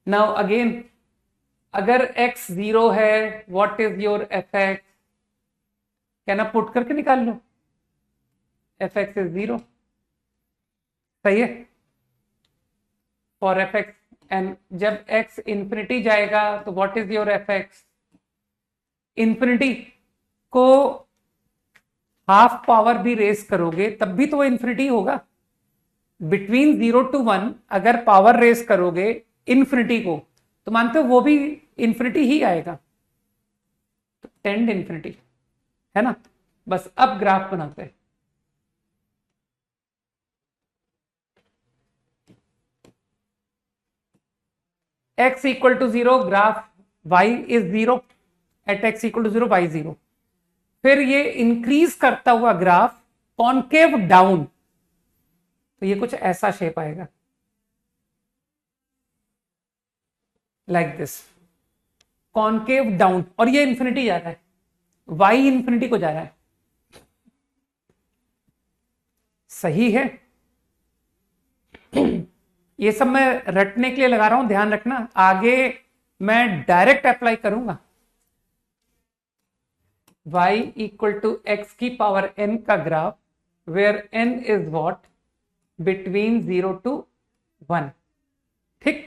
S1: नाउ अगेन, अगर x 0 है, what is your F x, कहना पुट करके निकाल लो, एफ एक्स इज 0, सही है, फॉर एफ एक्स। एंड जब x इंफिनिटी जाएगा तो what is your F x, infinity को हाफ पावर भी रेस करोगे तब भी तो वो इंफिनिटी होगा। बिटवीन 0 to 1 अगर पावर रेस करोगे इंफिनिटी को, तो मानते हो वो भी इंफिनिटी ही आएगा, तो टेंड इंफिनिटी, है ना। बस अब ग्राफ बनाते हैं। x equal to 0, graph y is 0, at x equal to 0 y 0। फिर ये इंक्रीज करता हुआ ग्राफ कॉन्केव डाउन, तो ये कुछ ऐसा शेप आएगा, लाइक दिस, कॉन्केव डाउन, और ये इंफिनिटी जा रहा है, y इंफिनिटी को जा रहा है। सही है? ये सब मैं रटने के लिए लगा रहा हूं, ध्यान रखना, आगे मैं डायरेक्ट अप्लाई करूंगा। y इक्वल टू एक्स की पावर n का graph, where n is what, between 0 to 1। ठीक,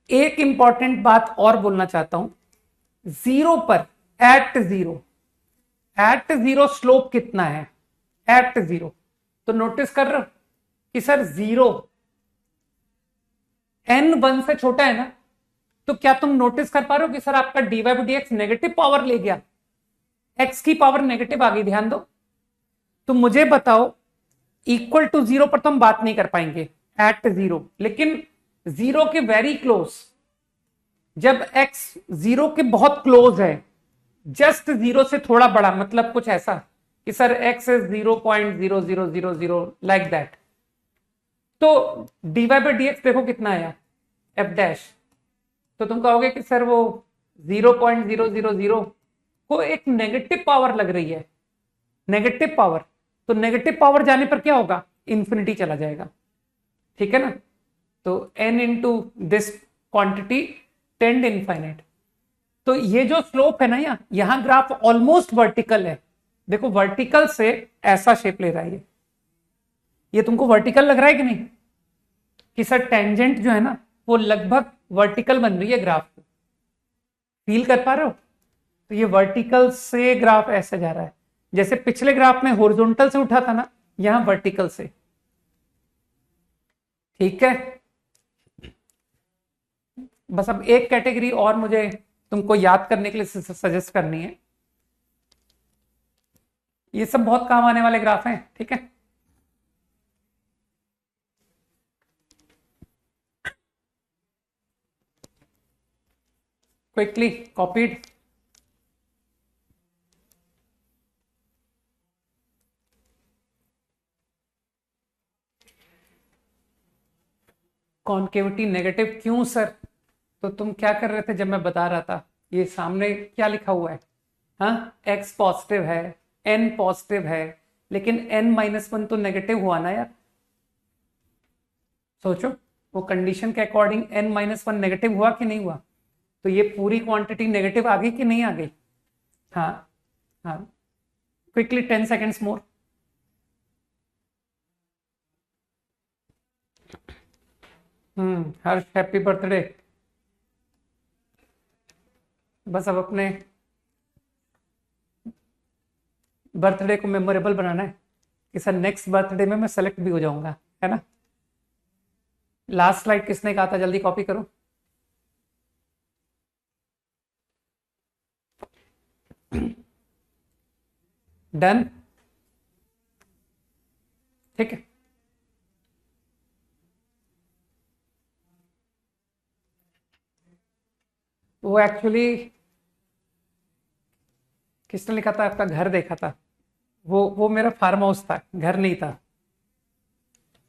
S1: एक इंपॉर्टेंट बात और बोलना चाहता हूं, 0 पर, एट 0 स्लोप कितना है, एट 0। तो नोटिस कर रहे हो कि सर 0 n 1 से छोटा है ना, तो क्या तुम नोटिस कर पा रहे हो कि सर आपका dy by dx negative power ले गया, x की पावर नेगेटिव आ गई, ध्यान दो। तो मुझे बताओ, इक्वल टू 0 पर तो हम बात नहीं कर पाएंगे, एट 0, लेकिन 0 के वेरी क्लोज, जब x 0 के बहुत क्लोज है, जस्ट 0 से थोड़ा बड़ा, मतलब कुछ ऐसा कि sir x is 0.0000 like that, तो dy by dx देखो कितना आया, f डैश। तो तुम कहोगे कि सर वो 0.000 को एक नेगेटिव पावर लग रही है, नेगेटिव पावर, तो नेगेटिव पावर जाने पर क्या होगा, इंफिनिटी चला जाएगा, ठीक है ना। तो n into this quantity tend infinite. तो ये जो स्लोप है ना, यहां ग्राफ ऑलमोस्ट वर्टिकल है, देखो वर्टिकल से ऐसा शेप ले रहा है, ये तुमको वर्टिकल लग रहा है कि नहीं, कि सर टेंजेंट जो है ना वो लगभग वर्टिकल बन रही है ग्राफ को, फील कर पा रहे हो। तो ये वर्टिकल से ग्राफ ऐसे जा रहा है, जैसे पिछले ग्राफ में हॉरिजॉन्टल से उठा था ना, यहां वर्टिकल से, ठीक है। बस अब एक कैटेगरी और मुझे तुमको याद करने के लिए सजेस्ट करनी है, ये सब बहुत काम आने वाले ग्राफ हैं, ठीक है। क्विकली कॉपीड, कॉन्केविटी नेगेटिव क्यों सर, तो तुम क्या कर रहे थे जब मैं बता रहा था, ये सामने क्या लिखा हुआ है, हाँ x पॉजिटिव है, n पॉजिटिव है, लेकिन n-1 तो नेगेटिव हुआ ना यार, सोचो वो कंडीशन के अकॉर्डिंग n-1 नेगेटिव हुआ कि नहीं हुआ, तो ये पूरी क्वांटिटी नेगेटिव आ गई कि नहीं आ गई, हाँ हाँ। क्विकली 10 सेकेंड्स मोर। हर्ष हैप्पी बर्थडे। बस अब अपने बर्थडे को मेमोरेबल बनाना है कि सर नेक्स्ट बर्थडे में मैं सेलेक्ट भी हो जाऊंगा, है ना। लास्ट स्लाइड किसने कहा था, जल्दी कॉपी करो। डन, ठीक है। वो एक्चुअली किसने लिखा था, आपका घर देखा था, वो मेरा फार्म हाउस था, घर नहीं था,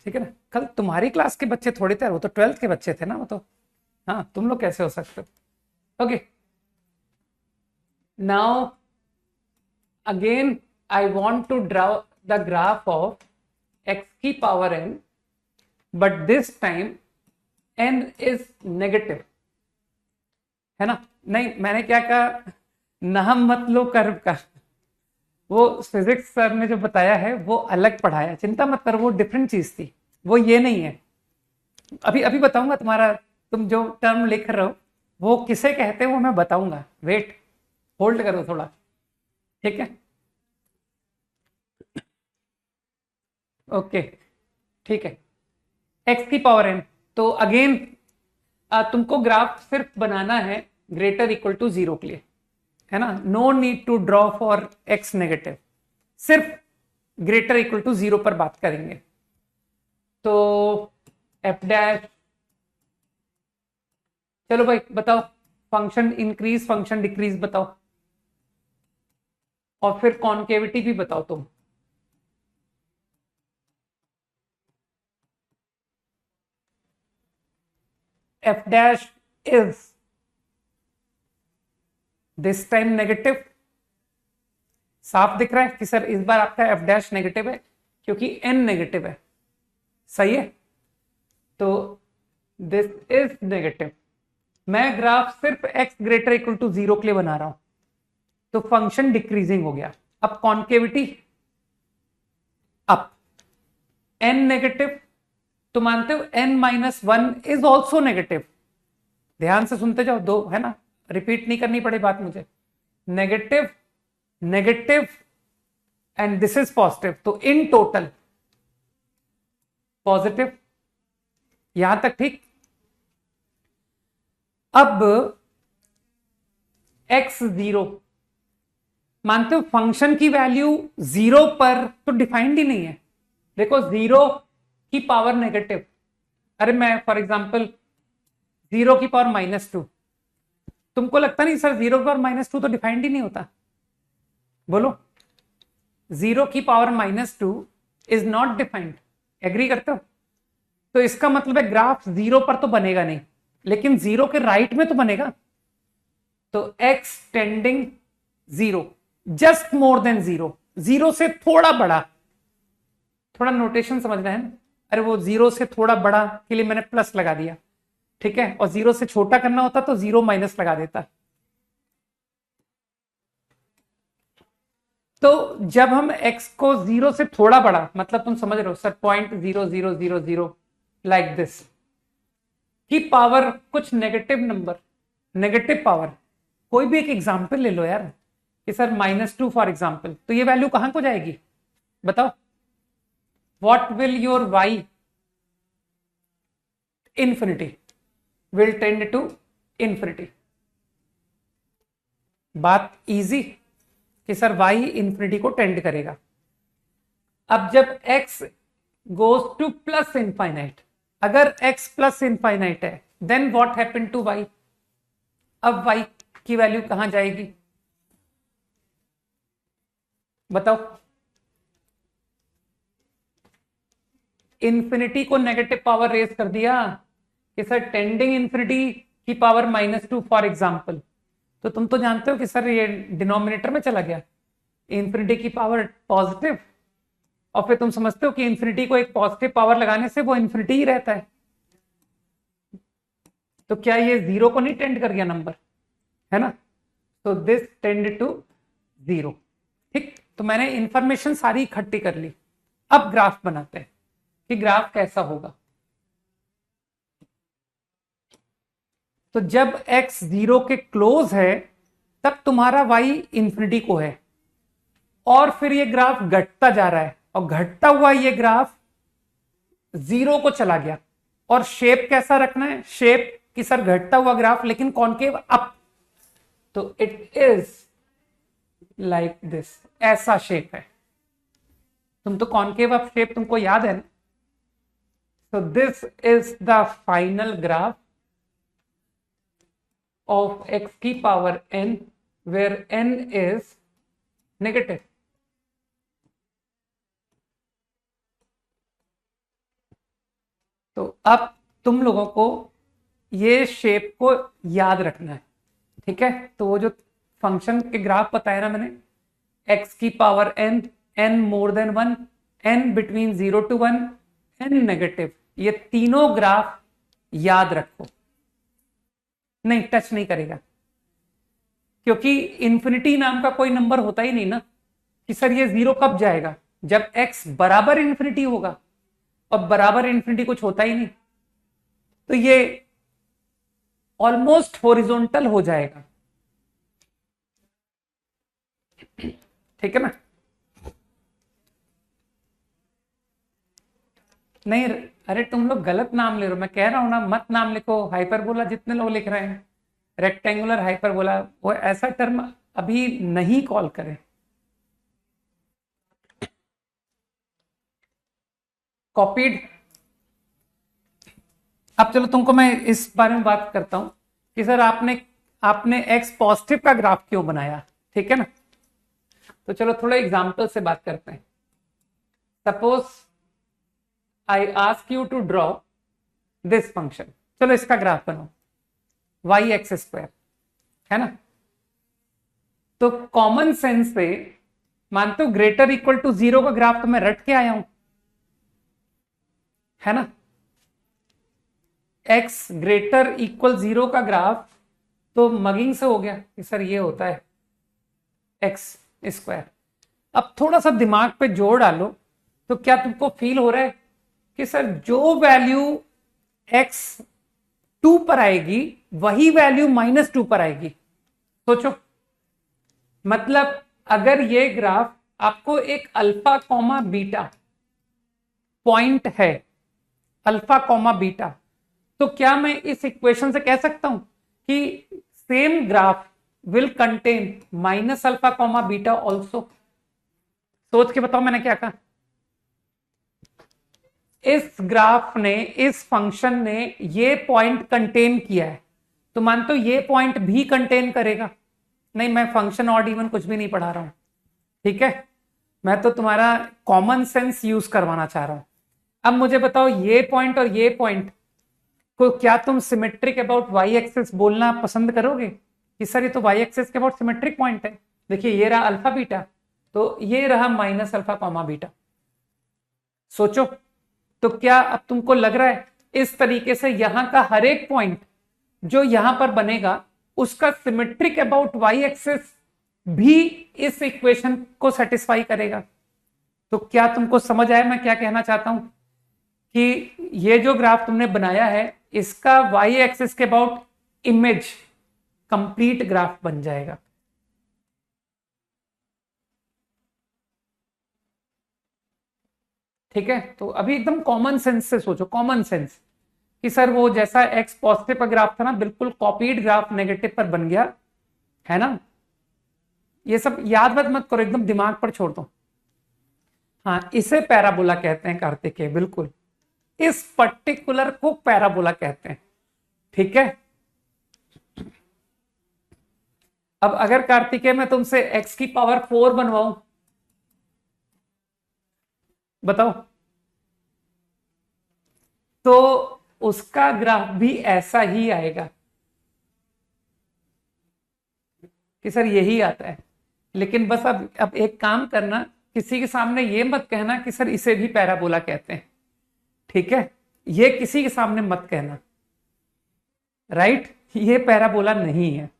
S1: ठीक है ना। कल तुम्हारी क्लास के बच्चे थोड़े थे, वो तो 12th के बच्चे थे ना, वो तो, हाँ तुम लोग कैसे हो सकते हो। Okay, now again I want to draw the graph of x की power n, but this time n is negative, है ना। नहीं, मैंने क्या कहा, नाम मत लो कर्व का, वो फिजिक्स सर ने जो बताया है वो अलग पढ़ाया, चिंता मत करो, वो डिफरेंट चीज थी, वो ये नहीं है। अभी अभी बताऊंगा, तुम्हारा तुम जो टर्म लिख रहे हो वो किसे कहते हैं वो मैं बताऊंगा, वेट, होल्ड करो थोड़ा, ठीक है। ओके, ठीक है, x की पावर n। तो अगेन तुमको ग्राफ सिर्फ बनाना है ग्रेटर इक्वल टू 0 के लिए, है ना, no need to draw for x negative, सिर्फ ग्रेटर इक्वल टू 0 पर बात करेंगे। तो f डैश चलो भाई बताओ, फंक्शन इंक्रीज फंक्शन डिक्रीज बताओ, और फिर कॉन्केविटी भी बताओ तुम। F dash is this time negative. साफ दिख रहा है कि सर इस बार आपका एफ डैश नेगेटिव है क्योंकि एन नेगेटिव है, सही है। तो दिस इज नेगेटिव। मैं ग्राफ सिर्फ x ग्रेटर इक्वल टू 0 के लिए बना रहा हूं, तो फंक्शन डिक्रीजिंग हो गया। अब कॉन्केविटी अप, n नेगेटिव, तो मानते हो n-1 इज ऑल्सो नेगेटिव। ध्यान से सुनते जाओ, दो है ना, रिपीट नहीं करनी पड़े बात मुझे। Negative negative and this is positive, तो इन टोटल पॉजिटिव। यहां तक ठीक। अब x0, मानते हो फंक्शन की वैल्यू 0 पर तो डिफाइंड ही नहीं है। देखो 0 की पावर नेगेटिव, अरे मैं फॉर एग्जांपल 0 की पावर -2, तुमको लगता नहीं सर 0 की पावर -2 तो डिफाइंड ही नहीं होता? बोलो, 0 की power -2 is not defined. Agree करते हो? तो इसका मतलब है ग्राफ 0 पर तो बनेगा नहीं, लेकिन 0 के राइट में तो बनेगा। तो x tending 0, just more than 0, 0 से थोड़ा बड़ा। थोड़ा नोटेशन समझना है ना, अरे वो 0 से थोड़ा बड़ा के लिए मैंने प्लस लगा दिया, ठीक है, और 0 से छोटा करना होता तो 0 माइनस लगा देता। तो जब हम x को 0 से थोड़ा बड़ा, मतलब तुम समझ रहे हो सर 0.0000 लाइक दिस की पावर कुछ नेगेटिव नंबर, नेगेटिव पावर, कोई भी एक एग्जांपल ले लो यार कि सर -2 फॉर एग्जांपल, तो ये वैल्यू कहां को जाएगी बताओ? What will your y infinity will tend to infinity. बात इजी कि सर y इंफिनिटी को टेंड करेगा। अब जब x goes to plus infinite, अगर x प्लस इनफाइनाइट है then what happen to y? अब y की वैल्यू कहां जाएगी बताओ? इंफिनिटी को नेगेटिव पावर रेज कर दिया कि सर टेंडिंग इंफिनिटी की पावर -2 फॉर एग्जांपल, तो तुम तो जानते हो कि सर ये डिनोमिनेटर में चला गया, इंफिनिटी की पावर पॉजिटिव, और फिर तुम समझते हो कि इंफिनिटी को एक पॉजिटिव पावर लगाने से वो इंफिनिटी ही रहता है। तो क्या ये 0 को नहीं टेंड कर गया नंबर, है ना? तो दिस टेंड टू 0। ठीक, तो मैंने इंफॉर्मेशन सारी इकट्ठी कर ली। अब ग्राफ बनाते हैं कि ग्राफ कैसा होगा। तो जब x 0 के क्लोज है तब तुम्हारा y इंफिनिटी को है, और फिर ये ग्राफ घटता जा रहा है, और घटता हुआ ये ग्राफ 0 को चला गया। और शेप कैसा रखना है? शेप कि सर घटता हुआ ग्राफ लेकिन कॉन्केव अप, तो इट इज लाइक दिस, ऐसा शेप है। तुम तो कॉन्केव अप शेप तुमको याद है ना? So this is the final graph of x की power n where n is negative. तो अब तुम लोगों को ये शेप को याद रखना है, ठीक है? तो वो जो फंक्शन के ग्राफ बताया ना मैंने, x की power n, n more than 1, n between 0 to 1, n negative, ये तीनों ग्राफ याद रखो। नहीं, टच नहीं करेगा, क्योंकि इंफिनिटी नाम का कोई नंबर होता ही नहीं ना कि सर ये 0 कब जाएगा, जब x बराबर इंफिनिटी होगा, और बराबर इंफिनिटी कुछ होता ही नहीं, तो ये ऑलमोस्ट हॉरिजॉन्टल हो जाएगा। ठीक है ना? नहीं, अरे तुम लोग गलत नाम ले रहे हो, मैं कह रहा हूं ना मत नाम लिखो। हाइपरबोला जितने लोग लिख रहे हैं, रेक्टेंगुलर हाइपरबोला, वो ऐसा टर्म अभी नहीं कॉल करें। कॉपीड। अब चलो तुमको मैं इस बारे में बात करता हूं कि सर आपने आपने एक्स पॉजिटिव का ग्राफ क्यों बनाया, ठीक है ना। तो चलो थोड़ा एग्जाम्पल से बात करते हैं। Suppose I ask you to draw this function, चलो इसका ग्राफ बनाओ वाई एक्स स्क्वायर, है ना। तो कॉमन सेंस से मानते हो ग्रेटर इक्वल टू 0 का ग्राफ तो मैं रट के आया हूं, है ना। एक्स ग्रेटर इक्वल 0 का ग्राफ तो मगिंग से हो गया कि सर ये होता है एक्स स्क्वायर। अब थोड़ा सा दिमाग पे जोर डालो, तो क्या तुमको फील हो रहा है कि सर जो वैल्यू एक्स 2 पर आएगी वही वैल्यू -2 पर आएगी। सोचो, मतलब अगर ये ग्राफ आपको एक अल्फा कॉमा बीटा पॉइंट है, अल्फा कॉमा बीटा, तो क्या मैं इस इक्वेशन से कह सकता हूं कि same graph will contain minus alpha comma beta also. सोच के बताओ मैंने क्या कहा। इस ग्राफ ने, इस फंक्शन ने ये पॉइंट कंटेन किया है, तो मानते हो ये पॉइंट भी कंटेन करेगा। नहीं, मैं फंक्शन ऑड इवन कुछ भी नहीं पढ़ा रहा हूं, ठीक है। मैं तो तुम्हारा कॉमन सेंस यूज करवाना चाह रहा हूं। अब मुझे बताओ ये पॉइंट और ये पॉइंट को क्या तुम सिमेट्रिक अबाउट वाई एक्सिस बोलना पसंद करोगे कि सर ये तो वाई एक्सिस के अबाउट सिमेट्रिक पॉइंट है। देखिए ये रहा अल्फा बीटा, तो ये रहा माइनस अल्फा कॉमा बीटा। सोचो, तो क्या अब तुमको लग रहा है इस तरीके से यहां का हर एक पॉइंट जो यहां पर बनेगा उसका सिमेट्रिक अबाउट वाई एक्सिस भी इस इक्वेशन को सेटिस्फाई करेगा। तो क्या तुमको समझ आया मैं क्या कहना चाहता हूं कि ये जो ग्राफ तुमने बनाया है इसका वाई एक्सिस के अबाउट इमेज कंप्लीट ग्राफ बन जाएगा। ठीक है, तो अभी एकदम कॉमन सेंस से सोचो, कॉमन सेंस कि सर वो जैसा एक्स पॉजिटिव का ग्राफ था ना, बिल्कुल कॉपीड ग्राफ नेगेटिव पर बन गया, है ना। ये सब याद मत करो, एकदम दिमाग पर छोड़ दो। हाँ, इसे पैराबोला कहते हैं कार्तिकेय, बिल्कुल इस पर्टिकुलर को पैराबोला कहते हैं, ठीक है। अब अगर कार्तिकेय मैं तुमसे x की पावर 4 बनवाऊं, बताओ, तो उसका ग्राफ भी ऐसा ही आएगा कि सर यही आता है। लेकिन बस अब एक काम करना, किसी के सामने ये मत कहना कि सर इसे भी पैराबोला कहते हैं, ठीक है। ये किसी के सामने मत कहना, राइट, ये पैराबोला नहीं है।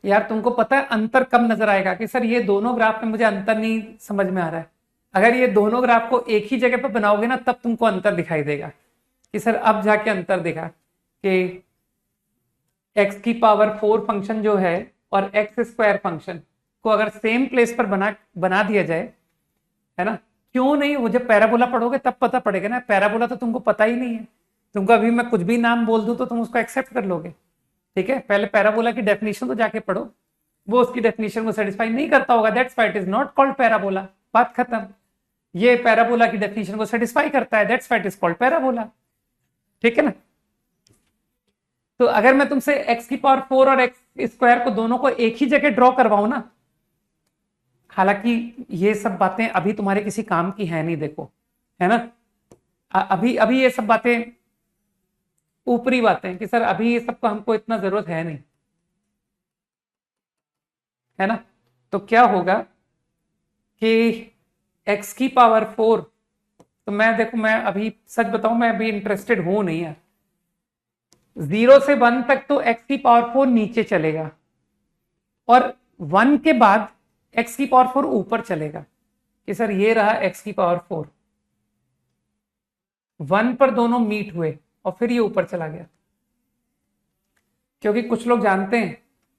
S1: यार तुमको पता है अंतर कब नजर आएगा कि सर ये दोनों ग्राफ में मुझे अंतर नहीं समझ में आ रहा है। अगर ये दोनों ग्राफ को एक ही जगह पर बनाओगे ना, तब तुमको अंतर दिखाई देगा कि सर अब जाके अंतर दिखा कि x की पावर 4 फंक्शन जो है और एक्स स्क्वायर फंक्शन को अगर सेम प्लेस पर बना दिया जाए, है ना। क्यों नहीं, वो जब पैराबोला पढ़ोगे तब पता पड़ेगा ना। पैराबोला तो तुमको पता ही नहीं है, तुमको अभी मैं कुछ भी नाम बोल दूं तो तुम उसको एक्सेप्ट कर लोगे, ठीक है। पहले पैराबोला की डेफिनेशन तो जाके पढ़ो, वो उसकी डेफिनेशन को सेटिस्फाई नहीं करता होगा, that's why it is not called parabola, बात खत्म। ये पैराबोला की डेफिनेशन को सेटिस्फाई करता है, that's why it is called parabola, ठीक है ना। तो अगर मैं तुमसे x की पावर 4 और एक्स स्क्वायर को दोनों को एक ही जगह ड्रॉ करवाऊं ना, हालांकि ये सब बातें अभी तुम्हारे किसी काम की है नहीं, देखो, है ना। अभी अभी ये सब बातें ऊपरी बातें कि सर अभी ये सब का हमको इतना जरूरत है नहीं, है ना। तो क्या होगा कि x की पावर 4, तो मैं देखो, मैं अभी सच बताऊं मैं अभी इंटरेस्टेड हूं नहीं यार। 0 से 1 तक तो x की पावर 4 नीचे चलेगा और 1 के बाद x की पावर 4 ऊपर चलेगा कि सर ये रहा x की पावर 4, 1 पर दोनों मीट हुए और फिर ये ऊपर चला गया। क्योंकि कुछ लोग जानते हैं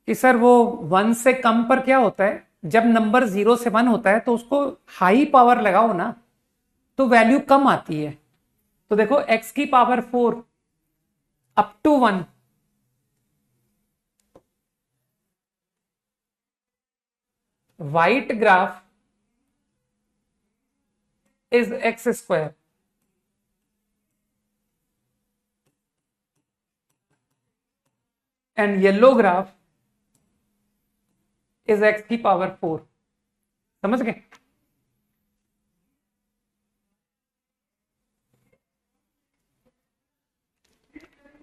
S1: कि सर वो 1 से कम पर क्या होता है, जब नंबर 0 से 1 होता है तो उसको हाई पावर लगाओ ना तो वैल्यू कम आती है। तो देखो x की power 4 up to 1, white graph is x square, and yellow graph is x की पावर 4। समझ गए?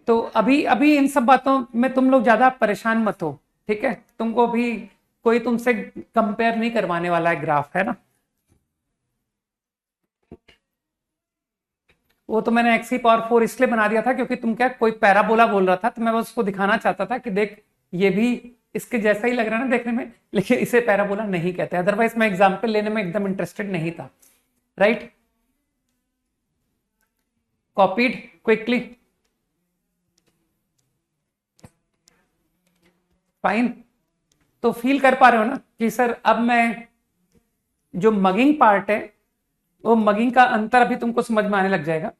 S1: तो अभी अभी इन सब बातों में तुम लोग ज्यादा परेशान मत हो, ठीक है? तुमको भी कोई तुमसे कंपेयर नहीं करवाने वाला है ग्राफ, है ना? वो तो मैंने एक्स की पावर 4 इसलिए बना दिया था क्योंकि तुम क्या कोई पैराबोला बोल रहा था, तो मैं बस उसको दिखाना चाहता था कि देख ये भी इसके जैसा ही लग रहा है ना देखने में, लेकिन इसे पैराबोला नहीं कहते। अदरवाइज मैं एग्जाम्पल लेने में एकदम इंटरेस्टेड नहीं था। राइट? Copied quickly. फाइन। तो फील कर पा रहे हो ना कि सर अब मैं जो मगिंग पार्ट है वो मगिंग का अंतर अभी तुमको समझ में आने लग जाएगा।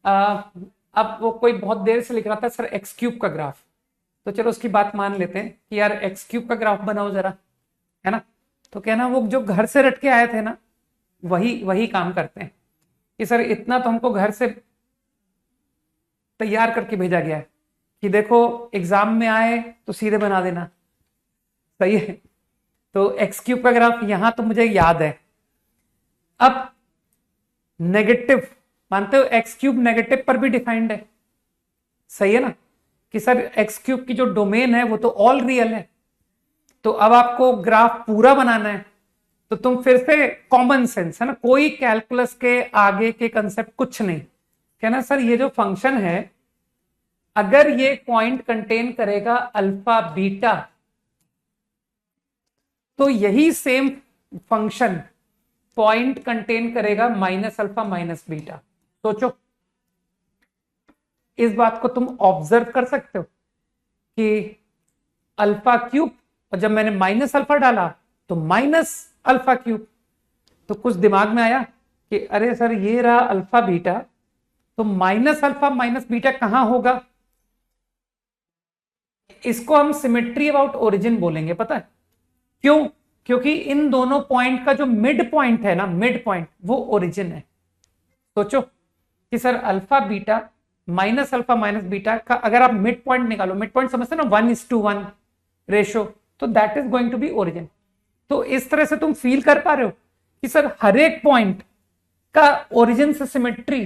S1: अब वो कोई बहुत देर से लिख रहा था सर एक्स क्यूब का ग्राफ, तो चलो उसकी बात मान लेते हैं कि यार एक्स क्यूब का ग्राफ बनाओ जरा, है ना? तो कहना वो जो घर से रट के आए थे ना वही वही काम करते हैं कि सर इतना तो हमको घर से तैयार करके भेजा गया है कि देखो एग्जाम में आए तो सीधे बना देना। सही है? तो एक्स क्यूब का ग्राफ यहां तो मुझे याद है। अब नेगेटिव मानते हो, एक्स क्यूब नेगेटिव पर भी डिफाइंड है। सही है ना? कि सर एक्स क्यूब की जो डोमेन है वो तो ऑल रियल है। तो अब आपको ग्राफ पूरा बनाना है तो तुम फिर से कॉमन सेंस, है ना, कोई कैलकुलस के आगे के कंसेप्ट कुछ नहीं, कहना सर ये जो फंक्शन है अगर ये पॉइंट कंटेन करेगा अल्फा बीटा तो यही सेम फंक्शन पॉइंट कंटेन करेगा माइनस अल्फा माइनस बीटा। सोचो, इस बात को तुम ऑब्जर्व कर सकते हो कि अल्फा क्यूब, और जब मैंने माइनस अल्फा डाला तो माइनस अल्फा क्यूब। तो कुछ दिमाग में आया कि अरे सर ये रहा अल्फा बीटा, तो माइनस अल्फा माइनस बीटा कहां होगा? इसको हम सिमेट्री अबाउट ओरिजिन बोलेंगे। पता है क्यों? क्योंकि इन दोनों पॉइंट का जो मिड पॉइंट है ना, मिड पॉइंट वो ओरिजिन है। सोचो कि sir alpha beta minus alpha minus beta का अगर आप मिड पॉइंट निकालो, मिड पॉइंट समझते ना 1:1 रेशो, तो that is going to be origin. तो इस तरह से तुम फील कर पा रहे हो कि सर हर एक पॉइंट का ओरिजिन से सिमेट्री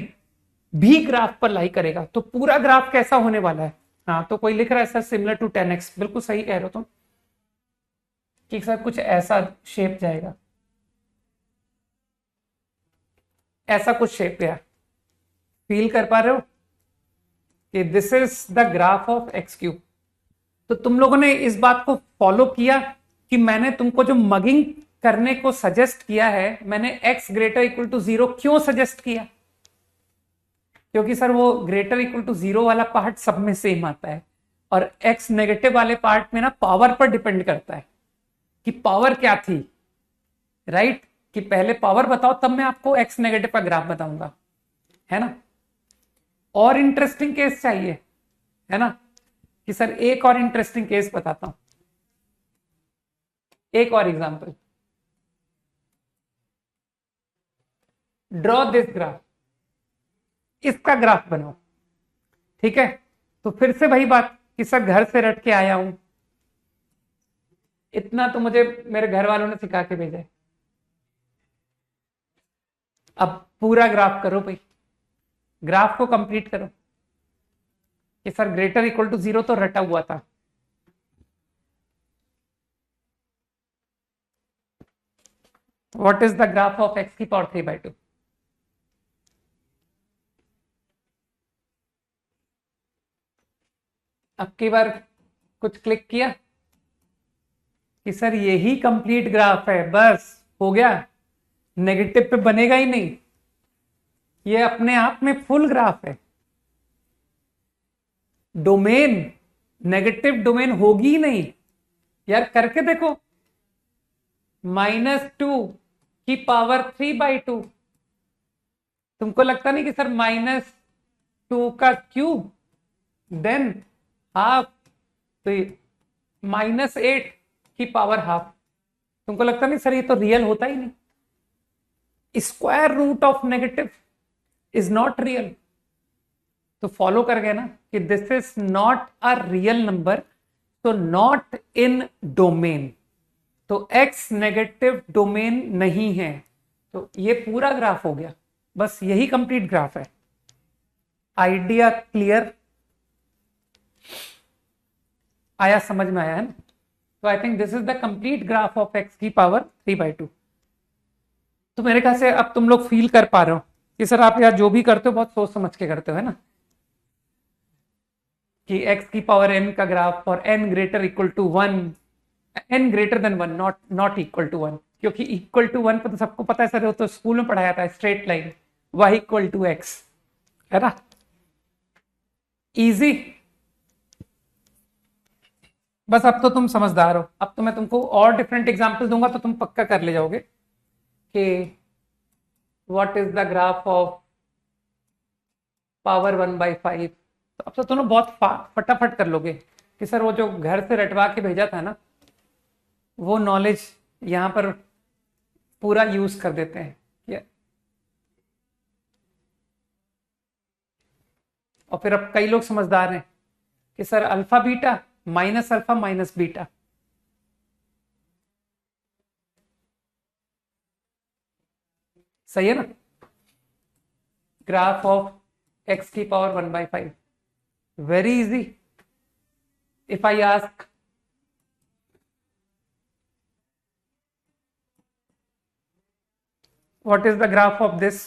S1: भी ग्राफ पर लाई करेगा। तो पूरा ग्राफ कैसा होने वाला है? हाँ, तो कोई लिख रहा है सर सिमिलर टू 10x। बिल्कुल सही कह रहे हो तुम कि सर कुछ ऐसा शेप जाएगा, ऐसा कुछ शेप गया। फील कर पा रहे हो कि this is the graph of x cube. तो तुम लोगों ने इस बात को फॉलो किया कि मैंने तुमको जो मगिंग करने को सजेस्ट किया है, मैंने x ग्रेटर इक्वल टू 0 क्यों सजेस्ट किया? क्योंकि सर वो ग्रेटर इक्वल टू 0 वाला पार्ट सब में सेम आता है और x नेगेटिव वाले पार्ट में ना पावर पर डिपेंड करता है कि पावर क्या थी। राइट? कि पहले पावर बताओ तब मैं आपको x नेगेटिव का ग्राफ बताऊंगा, है ना? और इंटरेस्टिंग केस चाहिए, है ना? कि सर एक और इंटरेस्टिंग केस बताता हूं, एक और एग्जांपल। ड्रॉ दिस ग्राफ, इसका ग्राफ बनाओ। ठीक है? तो फिर से वही बात कि सर घर से रट के आया हूं, इतना तो मुझे मेरे घर वालों ने सिखा के भेजा है। अब पूरा ग्राफ करो भाई, ग्राफ को कंप्लीट करो कि सर ग्रेटर इक्वल टू 0 तो रटा हुआ था। What is the graph of x की पावर 3/2? अब की बार कुछ क्लिक किया कि सर यही कंप्लीट ग्राफ है, बस हो गया, नेगेटिव पे बनेगा ही नहीं, ये अपने आप में फुल ग्राफ है। डोमेन नेगेटिव डोमेन होगी ही नहीं यार, करके देखो। -2 की पावर 3/2, तुमको लगता नहीं कि सर -2 का क्यूब देन हाफ, तो -8 की पावर हाफ। तुमको लगता नहीं सर ये तो रियल होता ही नहीं। Square root of negative is not real. तो फॉलो कर गए ना कि this is not a real number, तो नॉट इन डोमेन, तो x नेगेटिव डोमेन नहीं है। तो ये पूरा ग्राफ हो गया, बस यही कंप्लीट ग्राफ है। आइडिया क्लियर आया, समझ में आया है ना? तो I think this is the complete graph of x की पावर 3/2। तो मेरे ख्याल से अब तुम लोग फील कर पा रहे हो कि सर आप यार जो भी करते हो बहुत सोच समझ के करते हो, है ना? कि x की पावर n का ग्राफ और n greater equal to 1, n greater than 1, not equal to 1, क्योंकि इक्वल टू 1 पर तो सबको पता है सर, वो तो स्कूल में पढ़ाया था, straight line y equal to x, है ना? इजी। बस अब तो तुम समझदार हो, अब तो मैं तुमको और डिफरेंट एग्जांपल दूंगा तो तुम पक्का कर ले जाओगे कि what is the graph of power 1/5। तो अब तो तुम बहुत फटाफट कर लोगे कि सर वो जो घर से रटवा के भेजा था ना, वो नॉलेज यहां पर पूरा यूज कर देते हैं। और फिर अब कई लोग समझदार हैं कि sir alpha beta minus alpha minus beta, सही है ना? ग्राफ ऑफ x की power 1/5, very easy. If I ask what is the graph of this,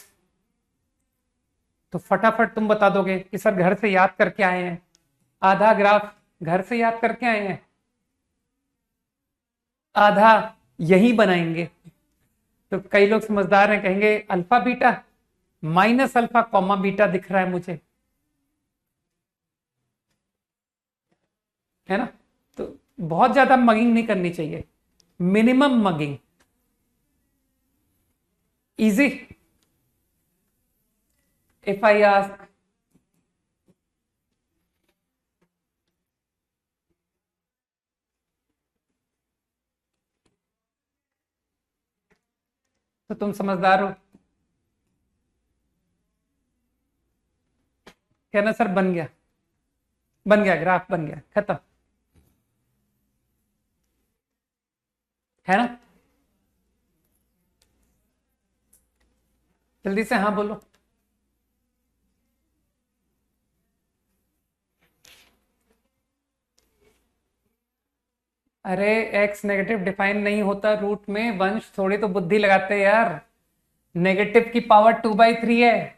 S1: तो फटाफट तुम बता दोगे कि सर घर से याद करके आए हैं, आधा ग्राफ घर से याद करके आए हैं, आधा यही बनाएंगे। तो कई लोग समझदार हैं, कहेंगे alpha beta minus alpha comma beta दिख रहा है मुझे, है ना? तो बहुत ज्यादा मगिंग नहीं करनी चाहिए, minimum mugging, easy. If I ask तो तुम समझदार हो, कहना सर बन गया, बन गया, ग्राफ बन गया, खत्म, है ना? जल्दी से हाँ बोलो। अरे x नेगेटिव डिफाइन नहीं होता रूट में, वंश थोड़ी तो बुद्धि लगाते हैं यार। नेगेटिव की पावर 2/3 है,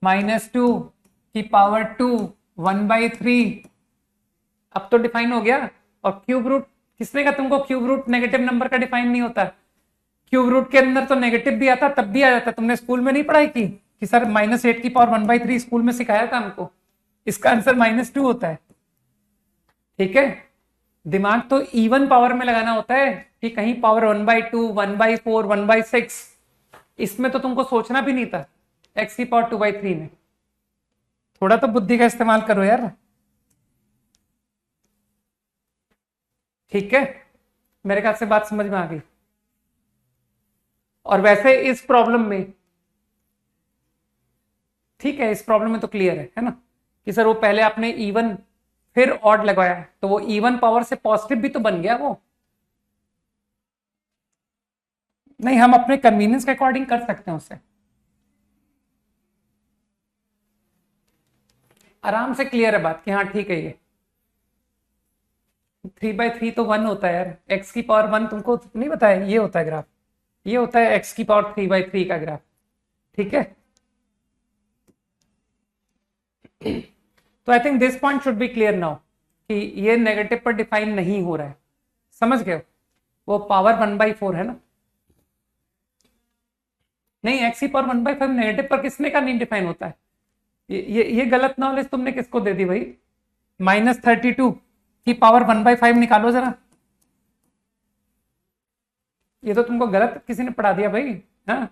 S1: -2 की पावर 2 1/3, अब तो डिफाइन हो गया। और क्यूब रूट किसने कहा तुमको क्यूब रूट नेगेटिव नंबर का डिफाइन नहीं होता? क्यूब रूट के अंदर तो नेगेटिव भी आता, तब भी आ जाता। तुमने स्कूल में नहीं पढ़ाई की कि सर -8 की पावर 1/3 स्कूल में सिखाया था हमको, इसका आंसर -2 होता है। ठीक है, दिमाग तो इवन पावर में लगाना होता है कि कहीं पावर 1/2 1/4 1/6, इसमें तो तुमको सोचना भी नहीं था। x की पावर 2/3 में थोड़ा तो बुद्धि का इस्तेमाल करो यार। ठीक है, मेरे ख्याल से बात समझ में आ गई। और वैसे इस प्रॉब्लम में, ठीक है, इस प्रॉब्लम में तो क्लियर है ना, कि सर वो पहले आपने इवन फिर ऑड लगवाया, तो वो इवन पावर से पॉजिटिव भी तो बन गया वो। नहीं, हम अपने कन्वीनियंस के अकॉर्डिंग कर सकते हैं उससे, आराम से क्लियर है बात कि हाँ ठीक है। ये 3/3 तो 1 होता है यार, x की पावर 1 तुमको नहीं बताया, ये होता है ग्राफ, ये होता है x की पावर 3/3 का ग्राफ। ठीक है, तो I think this point should be clear now कि ये नेगेटिव पर डिफाइन नहीं हो रहा है, समझ गए? वो पावर 1/4 है ना। नहीं, x की पावर 1/5 नेगेटिव पर किसने का नहीं डिफाइन होता है? ये गलत नॉलेज तुमने किसको दे दी भाई? -32 की पावर 1/5 निकालो जरा, ये तो तुमको गलत किसी ने पढ़ा दिया भाई। हाँ,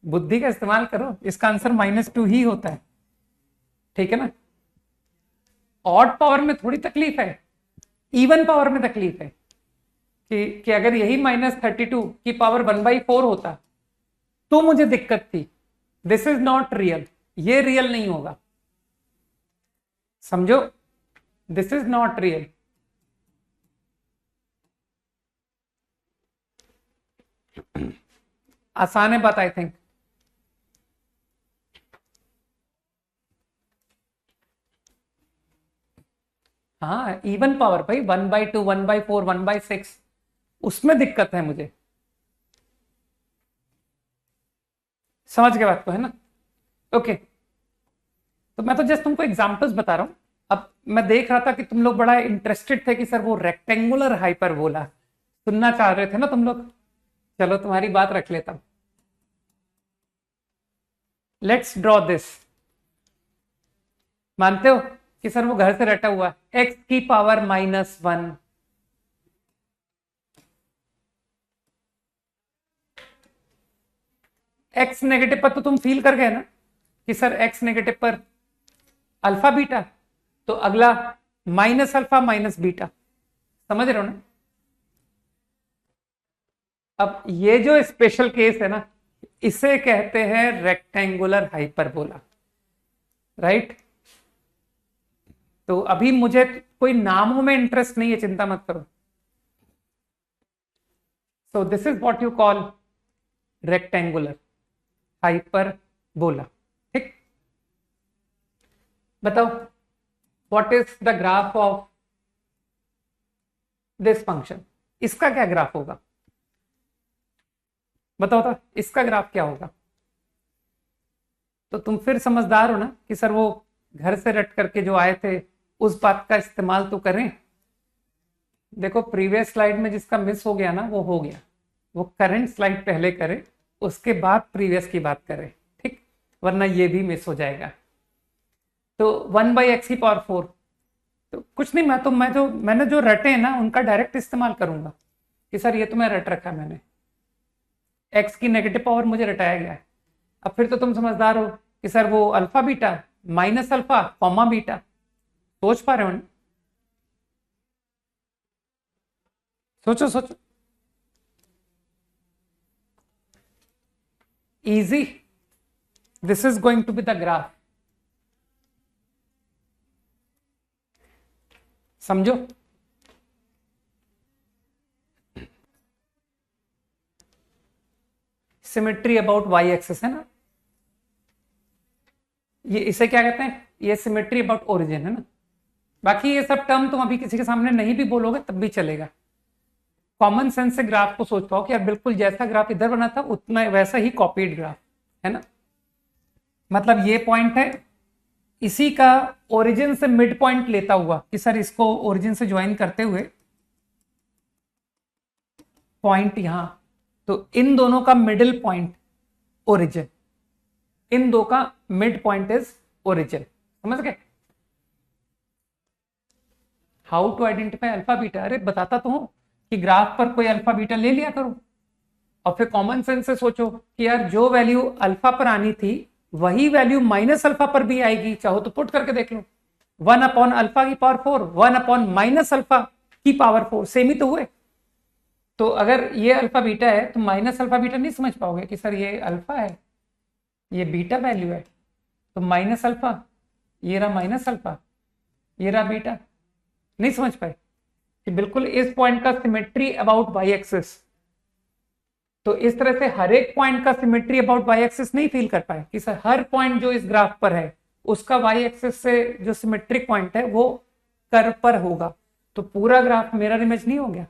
S1: बुद्धि का इस्तेमाल करो, इसका आंसर -2 ही होता है। ठीक है ना? ऑड पावर में थोड़ी तकलीफ है, इवन पावर में तकलीफ है कि अगर यही -32 की पावर 1/4 होता तो मुझे दिक्कत थी। दिस इज नॉट रियल, ये रियल नहीं होगा। समझो, दिस इज नॉट रियल। आसान है बात, आई थिंक। हाँ, इवन पावर भाई, 1/2, 1/4, 1/6, उसमें दिक्कत है मुझे। समझ के बात को, है ना? ओके, तो मैं तो जस्ट तुमको एग्जांपल्स बता रहा हूं। अब मैं देख रहा था कि तुम लोग बड़ा इंटरेस्टेड थे कि सर वो रेक्टेंगुलर हाइपरबोला सुनना चाह रहे थे ना तुम लोग। चलो तुम्हारी बात रख लेता हूं। Let's draw this. मानते हो कि सर वो घर से रटा हुआ x की पावर -1, x नेगेटिव पर तो तुम फील कर गए ना कि सर x नेगेटिव पर अल्फा बीटा, तो अगला माइनस अल्फा माइनस बीटा। समझ रहे हो ना? अब ये जो स्पेशल केस है ना, इसे कहते हैं रेक्टेंगुलर हाइपरबोला, राइट? तो अभी मुझे कोई नामों में इंटरेस्ट नहीं है, चिंता मत करो। So this is what you call rectangular hyperbola. ठीक, बताओ what is the graph of this function? इसका क्या ग्राफ होगा? बताओ तो, इसका ग्राफ क्या होगा? तो तुम फिर समझदार हो ना कि सर वो घर से रट करके जो आए थे उस बात का इस्तेमाल तो करें। देखो, प्रीवियस स्लाइड में जिसका मिस हो गया ना, वो हो गया। वो करंट स्लाइड पहले करे, उसके बाद प्रीवियस की बात करें, ठीक? वरना ये भी मिस हो जाएगा। तो 1/x⁴, तो कुछ नहीं, मैंने जो रटे हैं ना उनका डायरेक्ट इस्तेमाल करूंगा कि सर ये तो मैं रट रखा, मैंने x की नेगेटिव पावर मुझे रटाया गया है। अब फिर तो तुम समझदार हो कि सर वो alpha beta minus alpha comma beta. सोच पा रहे हो ना? सोचो सोचो, easy. This is going to be the graph. समझो, सिमेट्री अबाउट वाई एक्सिस है ना, ये इसे क्या कहते हैं? ये सिमेट्री अबाउट ओरिजिन है ना। बाकी ये सब टर्म तुम अभी किसी के सामने नहीं भी बोलोगे तब भी चलेगा। कॉमन सेंस से ग्राफ को सोच पाओ कि यार बिल्कुल जैसा ग्राफ इधर बना था उतना वैसा ही कॉपीड ग्राफ है ना। मतलब ये पॉइंट है, इसी का ओरिजिन से मिड पॉइंट लेता हुआ कि सर इसको ओरिजिन से ज्वाइन करते हुए पॉइंट यहां, तो इन दोनों का मिडिल पॉइंट ओरिजिन, इन दो का मिड पॉइंट इज ओरिजिन। समझ गए? How to identify alpha beta? अरे बताता तो हूं कि ग्राफ पर कोई अल्फा बीटा ले लिया करो और फिर कॉमन सेंस से सोचो कि यार जो वैल्यू अल्फा पर आनी थी वही वैल्यू माइनस अल्फा पर भी आएगी। चाहो तो पुट करके देख लो, 1/अल्फा की पावर 4, 1/माइनस अल्फा की पावर 4, सेम ही तो हुए। तो अगर ये अल्फा बीटा है तो माइनस अल्फा बीटा नहीं समझ पाओगे कि सर ये अल्फा है, ये बीटा वैल्यू है, तो माइनस अल्फा, ये रहा माइनस अल्फा, ये रहा बीटा। नहीं समझ पाए कि बिल्कुल इस पॉइंट का सिमेट्री अबाउट वाई एक्सिस। तो इस तरह से हर एक पॉइंट का सिमेट्री अबाउट वाई एक्सिस नहीं फील कर पाए कि सर हर पॉइंट जो इस ग्राफ पर है उसका वाई एक्सिस से जो सिमेट्रिक पॉइंट है वो कर्व पर होगा, तो पूरा ग्राफ मिरर इमेज नहीं हो गया।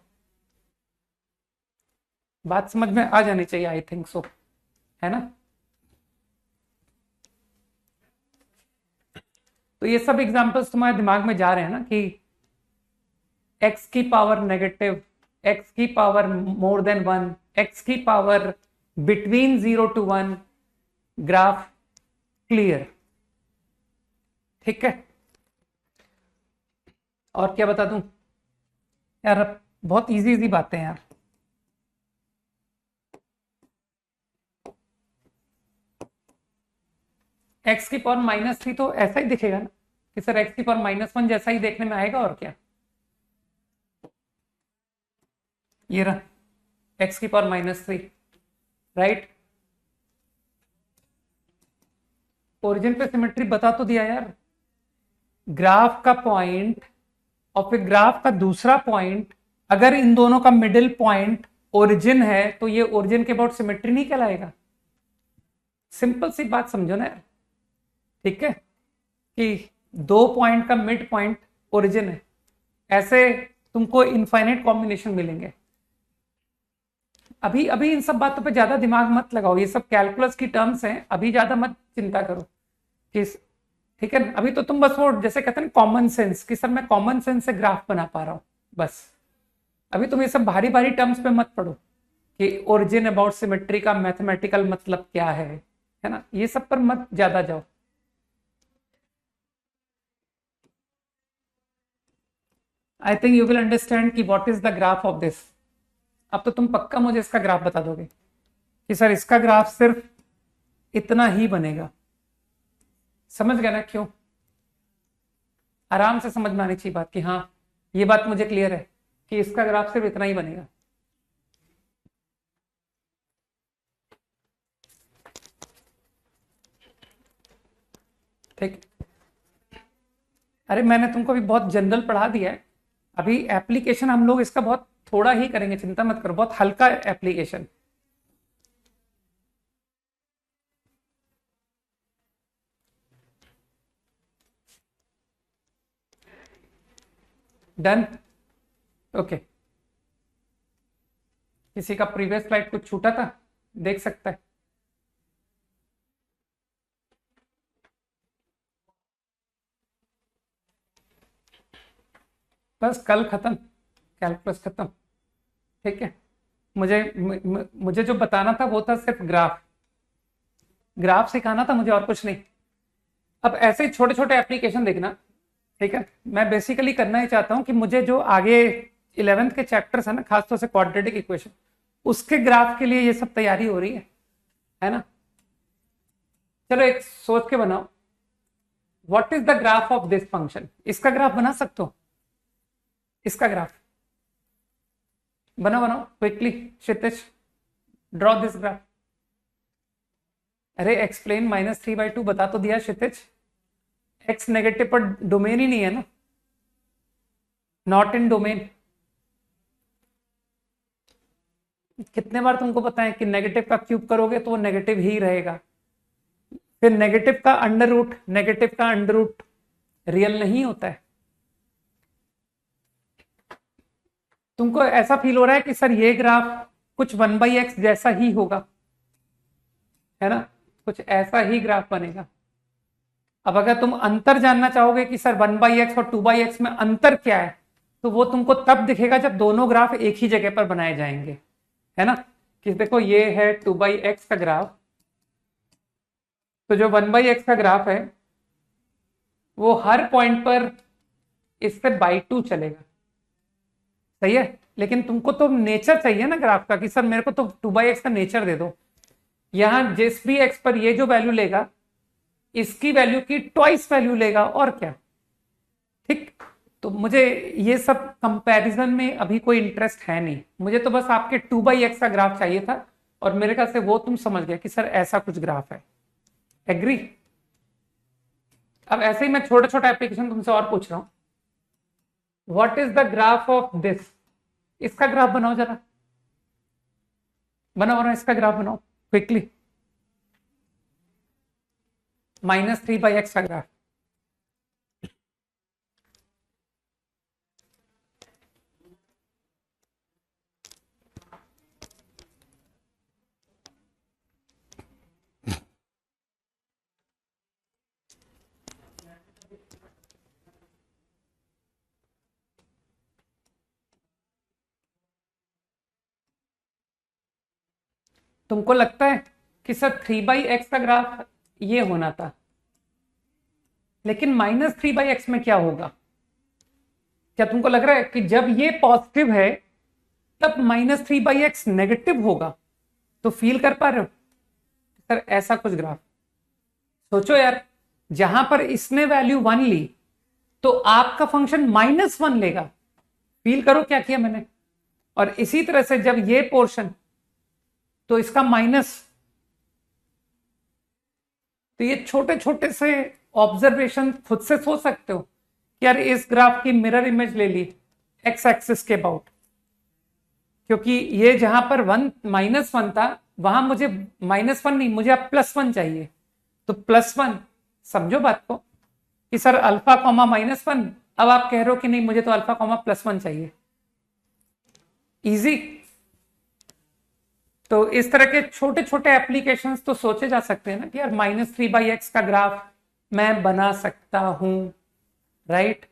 S1: बात समझ में आ जानी चाहिए, आई थिंक सो, है ना? तो ये सब एग्जांपल्स तुम्हारे दिमाग में जा रहे हैं ना कि x की पावर नेगेटिव, x की पावर मोर देन 1, x की power between 0 to 1, graph clear. ठीक है, और क्या बता दूं यार? बहुत इजी इजी बातें हैं यार। x की पावर -3 तो ऐसा ही दिखेगा ना कि सर x की पावर -1 जैसा ही देखने में आएगा, और क्या? ये रहा x की पावर -3, राइट? ओरिजिन पे सिमेट्री बता तो दिया यार, ग्राफ का पॉइंट और फिर ग्राफ का दूसरा पॉइंट, अगर इन दोनों का मिडिल पॉइंट ओरिजिन है तो ये ओरिजिन के अबाउट सिमेट्री नहीं कहलाएगा। सिंपल सी बात समझो ना यार, ठीक है, कि दो पॉइंट का मिड पॉइंट ओरिजिन है, ऐसे तुमको इनफाइनाइट कॉम्बिनेशन मिलेंगे। अभी अभी इन सब बातों पे ज्यादा दिमाग मत लगाओ, ये सब कैलकुलस की टर्म्स हैं, अभी ज्यादा मत चिंता करो कि ठीक है। अभी तो तुम बस वो जैसे कहते हैं कॉमन सेंस, कि सर मैं कॉमन सेंस से ग्राफ बना पा रहा हूं, बस। अभी तुम ये सब भारी भारी टर्म्स पे मत पढ़ो कि ओरिजिन अबाउट सिमेट्री का मैथमेटिकल मतलब क्या है ना, ये सब पर मत ज्यादा जाओ। I think you will understand कि what is the graph of this. अब तो तुम पक्का मुझे इसका ग्राफ बता दोगे कि सर इसका ग्राफ सिर्फ इतना ही बनेगा। समझ गया ना क्यों? आराम से समझ में आनी चाहिए बात कि हाँ ये बात मुझे क्लियर है कि इसका ग्राफ सिर्फ इतना ही बनेगा। ठीक, अरे मैंने तुमको भी बहुत जनरल पढ़ा दिया है, अभी एप्लीकेशन हम लोग इसका बहुत थोड़ा ही करेंगे, चिंता मत करो, बहुत हल्का एप्लीकेशन। Done, okay. किसी का प्रीवियस स्लाइड कुछ छूटा था, देख सकता है। बस कल खत्म, कैलकुलस खत्म, ठीक है। मुझे जो बताना था वो था सिर्फ ग्राफ, ग्राफ सिखाना था मुझे, और कुछ नहीं। अब ऐसे ही छोटे छोटे एप्लीकेशन देखना, ठीक है। मैं बेसिकली करना ही चाहता हूं कि मुझे जो आगे 11th के चैप्टर्स है ना, खासतौर से क्वाड्रेटिक इक्वेशन, उसके ग्राफ के लिए ये सब तैयारी हो रही है ना। चलो एक सोच के बनाओ, what is the graph of this function. इसका ग्राफ बना सकते हो? इसका ग्राफ बनाओ बनाओ quickly, Kshitij draw this graph. अरे एक्सप्लेन -3/2 बता तो दिया क्षितिज, एक्स नेगेटिव पर डोमेन ही नहीं है ना, नॉट इन डोमेन। कितने बार तुमको पता है कि नेगेटिव का क्यूब करोगे तो वो नेगेटिव ही रहेगा, फिर नेगेटिव का अंडर रूट, नेगेटिव का अंडर रूट रियल नहीं होता है। तुमको ऐसा फील हो रहा है कि सर ये ग्राफ कुछ 1/x जैसा ही होगा, है ना, कुछ ऐसा ही ग्राफ बनेगा। अब अगर तुम अंतर जानना चाहोगे कि सर 1/x और 2/x में अंतर क्या है, तो वो तुमको तब दिखेगा जब दोनों ग्राफ एक ही जगह पर बनाए जाएंगे, है ना। कि देखो ये है 2/x का ग्राफ, तो जो 1/x का ग्राफ है वो हर पॉइंट पर इससे बाई 2 चलेगा, सही है। लेकिन तुमको तो नेचर चाहिए ना ग्राफ का, कि सर मेरे को तो 2/x का नेचर दे दो। यहां जिस भी x पर ये जो वैल्यू लेगा, इसकी वैल्यू की ट्वाइस वैल्यू लेगा, और क्या, ठीक। तो मुझे ये सब कंपैरिजन में अभी कोई इंटरेस्ट है नहीं, मुझे तो बस आपके 2/x का ग्राफ चाहिए था, और मेरे ख्याल से वो तुम समझ गए कि सर ऐसा कुछ ग्राफ है। एग्री? अब ऐसे ही मैं छोटा छोटा एप्लीकेशन तुमसे और पूछ रहा हूं, what is the graph of this. इसका ग्राफ बनाओ जरा, बनाओ इसका ग्राफ बनाओ क्विकली। -3/x का ग्राफ। तुमको लगता है कि सर 3/x का ग्राफ ये होना था, लेकिन -3/x में क्या होगा? क्या तुमको लग रहा है कि जब ये पॉजिटिव है तब -3/x नेगेटिव होगा? तो फील कर पा रहे हो सर ऐसा कुछ ग्राफ? सोचो यार, जहां पर इसने वैल्यू 1 ली तो आपका फंक्शन -1 लेगा। फील करो क्या किया मैंने। और इसी तरह से जब ये पोर्शन, तो इसका माइनस। तो ये छोटे छोटे से ऑब्जर्वेशन खुद से सोच सकते हो कि यार इस ग्राफ की मिरर इमेज ले ली एक्स एक्सिस के अबाउट, क्योंकि ये जहां पर -1 था वहां मुझे -1 नहीं, मुझे अब +1 चाहिए। तो +1, समझो बात को कि सर अल्फा कॉमा -1, अब आप कह रहे हो कि नहीं मुझे तो अल्फा कॉमा +1 चाहिए। इजी। तो इस तरह के छोटे छोटे एप्लीकेशंस तो सोचे जा सकते हैं ना कि यार -3/x का ग्राफ मैं बना सकता हूं, right.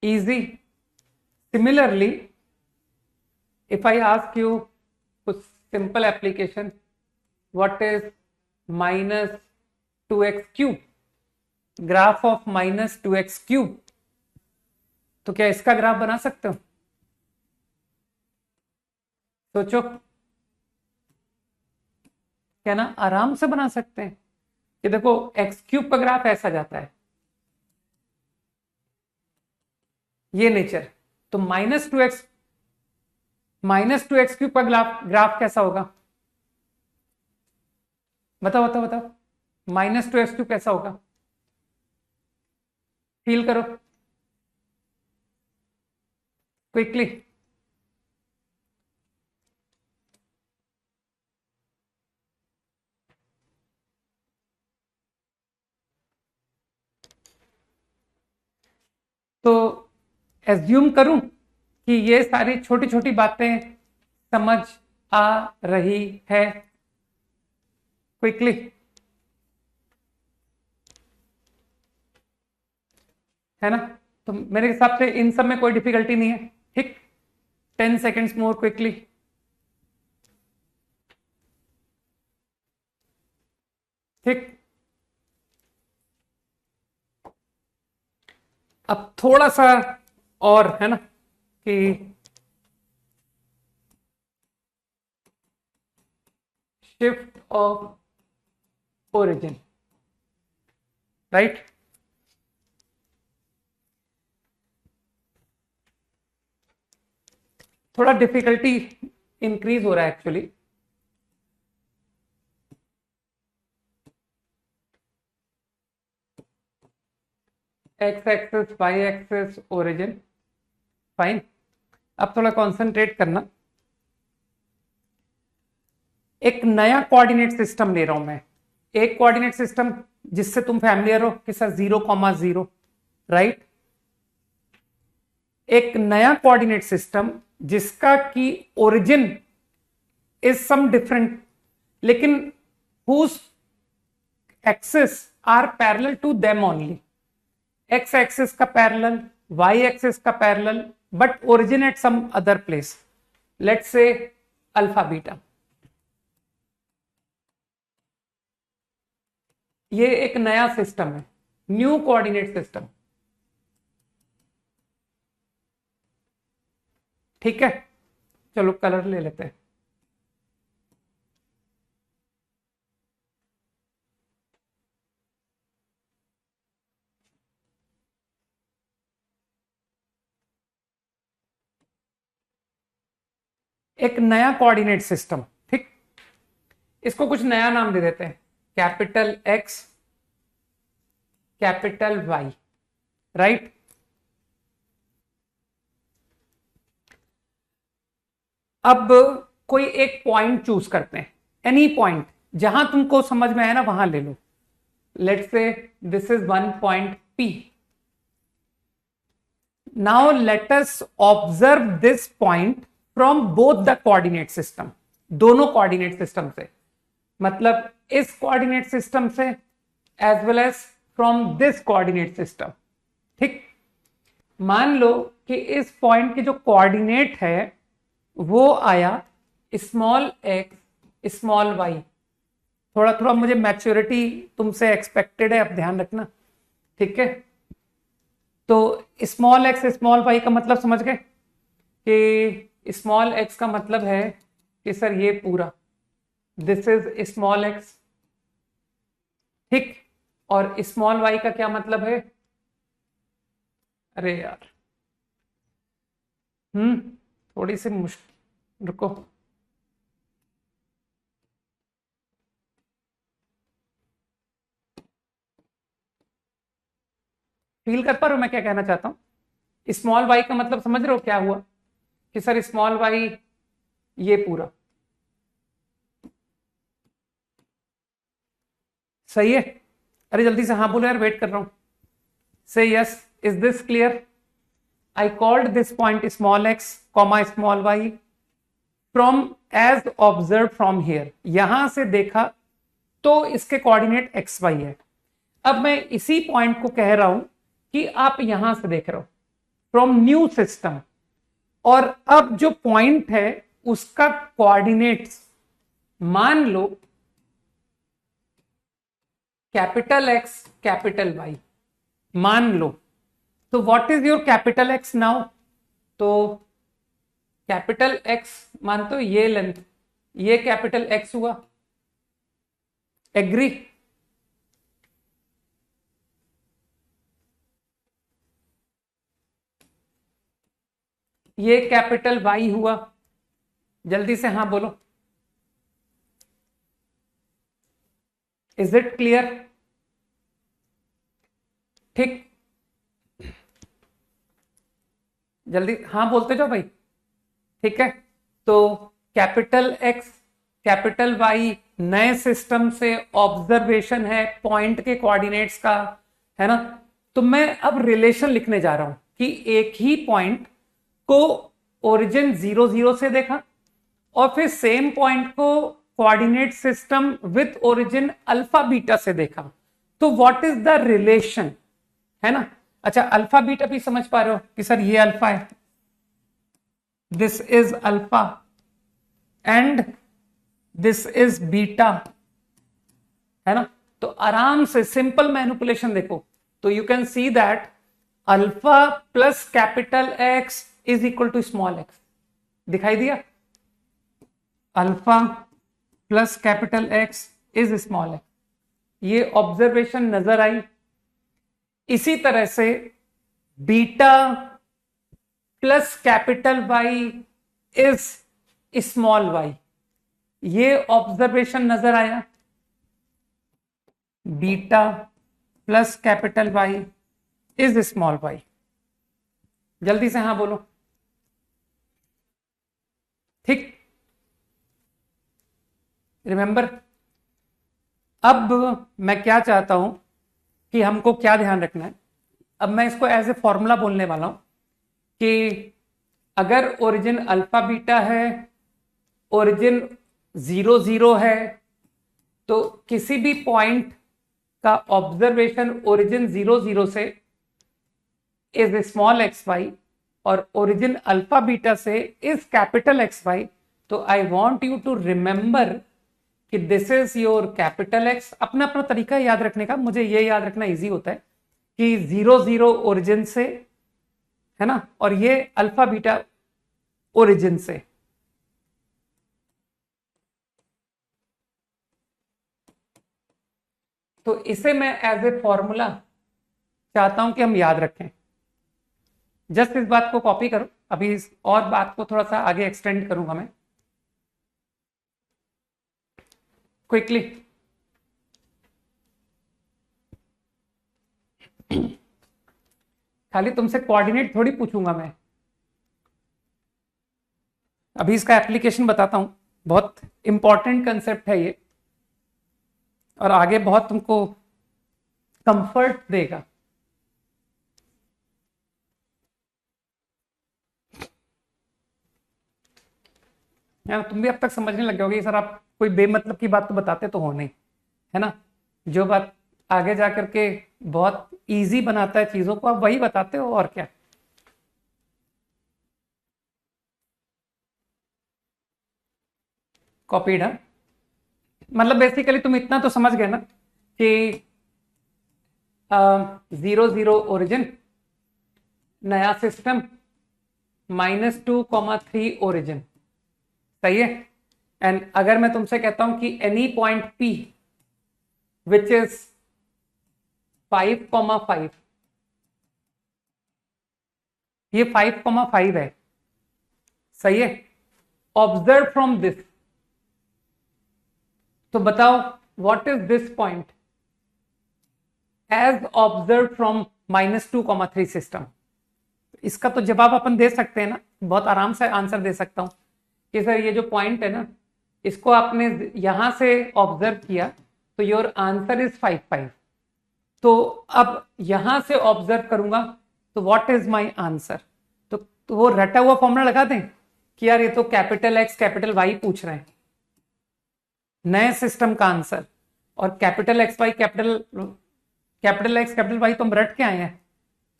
S1: Easy. Similarly if I ask you कुछ simple application, what is -2x cube, graph of -2x cube, तो क्या इसका ग्राफ बना सकते हो? सोचो, क्या ना आराम से बना सकते हैं। कि देखो एक्स क्यूब का ग्राफ ऐसा जाता है, ये नेचर। तो -2x क्यूब का ग्राफ कैसा होगा? बताओ बताओ बताओ, -2x क्यूब कैसा होगा? फील करो क्विकली। तो एज्यूम करूं कि ये सारी छोटी छोटी बातें समझ आ रही है क्विकली, है ना? तो मेरे हिसाब से इन सब में कोई डिफिकल्टी नहीं है, ठीक। 10 सेकेंड्स मोर क्विकली। ठीक। अब थोड़ा सा और है ना कि शिफ्ट ऑफ ओरिजिन, राइट। थोड़ा डिफिकल्टी इंक्रीज हो रहा है actually. X axes, y axes, origin, fine. अब थोड़ा कंसंट्रेट करना। एक नया कोऑर्डिनेट सिस्टम ले रहा हूं मैं, एक कोऑर्डिनेट सिस्टम जिससे तुम फैमिलियर हो कि सर 0,0, राइट। एक नया कोऑर्डिनेट सिस्टम जिसका की ओरिजिन इज सम डिफरेंट, लेकिन whose axis are parallel to them only. X axis का पैरेलल, वाई एक्सिस का parallel, but origin at some other place, let's say alpha beta. ये एक नया सिस्टम है, न्यू कोऑर्डिनेट सिस्टम, ठीक है। चलो कलर ले लेते हैं। एक नया कोऑर्डिनेट सिस्टम, ठीक। इसको कुछ नया नाम दे देते हैं, capital x, capital y, right. अब कोई एक पॉइंट चूज करते हैं, एनी पॉइंट जहां तुमको समझ में आए ना वहां ले लो। Let's say this is one point P. Now let us observe this point from both the coordinate system, दोनों कोऑर्डिनेट सिस्टम से, मतलब इस कोऑर्डिनेट सिस्टम से as well as from this coordinate system, ठीक। मान लो कि इस पॉइंट की जो कोऑर्डिनेट है वो आया स्मॉल एक्स स्मॉल वाई। थोड़ा थोड़ा मुझे मैच्योरिटी तुमसे एक्सपेक्टेड है, अब ध्यान रखना, ठीक है। तो स्मॉल एक्स स्मॉल वाई का मतलब समझ गए कि स्मॉल एक्स का मतलब है कि सर ये पूरा, दिस इज स्मॉल एक्स, ठीक। और स्मॉल वाई का क्या मतलब है? अरे यार, थोड़ी सी मुश्किल, रुको। फील कर पा रहे हो मैं क्या कहना चाहता हूं? स्मॉल वाई का मतलब समझ रहे हो क्या हुआ कि सर स्मॉल वाई ये पूरा सही है? अरे जल्दी से हाँ बोलो यार, वेट कर रहा हूं। से yes, is this clear? I called this point small x comma small y from as observe from here, यहां से देखा तो इसके कोऑर्डिनेट एक्स वाई है। अब मैं इसी पॉइंट को कह रहा हूं कि आप यहां से देख रहे हो फ्रॉम न्यू सिस्टम, और अब जो पॉइंट है उसका कोऑर्डिनेट्स मान लो कैपिटल एक्स कैपिटल वाई मान लो। तो what is your capital x now? तो कैपिटल एक्स मान तो ये लेंथ, ये कैपिटल एक्स हुआ, एग्री? ये कैपिटल वाई हुआ, जल्दी से हाँ बोलो। Is it clear? ठीक, जल्दी हाँ बोलते जाओ भाई। ठीक है, तो कैपिटल एक्स कैपिटल वाई नए सिस्टम से ऑब्जर्वेशन है पॉइंट के कोऑर्डिनेट्स का, है ना? तो मैं अब रिलेशन लिखने जा रहा हूं कि एक ही पॉइंट को ओरिजिन 0 0 से देखा और फिर सेम पॉइंट को coordinate system with origin alpha beta से देखा। तो व्हाट इज द रिलेशन, है ना? अच्छा, अल्फा बीटा भी समझ पा रहे हो कि सर ये अल्फा है, this is alpha and this is beta, है ना? तो आराम से सिंपल मैनिपुलेशन देखो तो you can see that alpha plus capital x is equal to small x. दिखाई दिया? Alpha plus capital x is small x, ये ऑब्जर्वेशन नजर आई। इसी तरह से beta plus capital y is small y, ये ऑब्जर्वेशन नजर आया। Beta plus capital y is small y, जल्दी से हाँ बोलो। ठीक, रिमेंबर? अब मैं क्या चाहता हूं कि हमको क्या ध्यान रखना है। अब मैं इसको एज ए फॉर्मूला बोलने वाला हूं कि अगर ओरिजिन अल्फा बीटा है, ओरिजिन 0 0 है, तो किसी भी पॉइंट का ऑब्जर्वेशन ओरिजिन 0 0 से इज स्मॉल एक्स वाई और ओरिजिन अल्फा बीटा से इज कैपिटल एक्स वाई। तो I want you to remember कि this is your capital x. अपना अपना तरीका याद रखने का, मुझे ये याद रखना इजी होता है कि 0 0 ओरिजिन से, है ना, और ये अल्फा बीटा ओरिजिन से। तो इसे मैं एज ए फॉर्मूला चाहता हूं कि हम याद रखें। जस्ट इस बात को कॉपी करो, अभी इस और बात को थोड़ा सा आगे एक्सटेंड करूंगा मैं क्विकली। खाली तुमसे कोऑर्डिनेट थोड़ी पूछूंगा मैं, अभी इसका एप्लीकेशन बताता हूं। बहुत इंपॉर्टेंट कंसेप्ट है ये और आगे बहुत तुमको कंफर्ट देगा। यार तुम भी अब तक समझने लग जाओगे सर, आप कोई बेमतलब की बात तो बताते तो हो नहीं, है ना? जो बात आगे जा करके बहुत इजी बनाता है चीजों को, आप वही बताते हो और क्या। कॉपीड है मतलब बेसिकली तुम इतना तो समझ गए ना कि 0 0 ओरिजिन, नया सिस्टम, -2, 3 ओरिजिन, सही है? एंड अगर मैं तुमसे कहता हूं कि any point P which is 5, 5, ये 5, 5 है, सही है? ऑब्जर्व फ्रॉम दिस, तो बताओ what is this point? As observe from -2,3 system. इसका तो जवाब अपन दे सकते हैं ना, बहुत आराम से आंसर दे सकता हूं कि सर ये जो पॉइंट है ना, इसको आपने यहां से ऑब्जर्व किया तो योर आंसर इज 5 5। तो अब यहां से ऑब्जर्व करूंगा तो व्हाट इज माय आंसर। तो वो रटा हुआ फॉर्मूला लगा दें कि यार ये तो कैपिटल एक्स कैपिटल वाई पूछ रहे हैं, नए सिस्टम का आंसर, और capital x y capital x capital y तो हम रट के आए हैं,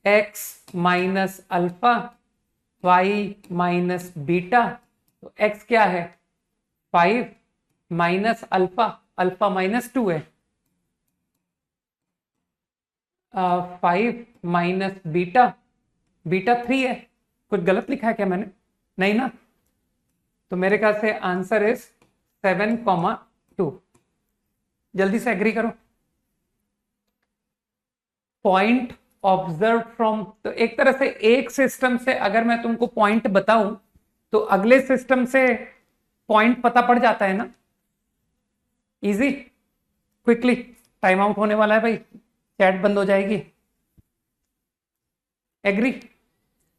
S1: x minus alpha y minus beta. तो एक्स क्या है 5 माइनस अल्फा, अल्फा -2 है, 5 माइनस बीटा, बीटा 3 है। कुछ गलत लिखा है क्या मैंने? नहीं ना। तो मेरे ख्याल से आंसर इज 7,2। जल्दी से एग्री करो। पॉइंट ऑब्जर्व फ्रॉम, तो एक तरह से एक सिस्टम से अगर मैं तुमको पॉइंट बताऊं तो अगले सिस्टम से पॉइंट पता पड़ जाता है ना, इजी। क्विकली, टाइम आउट होने वाला है भाई, चैट बंद हो जाएगी। एग्री?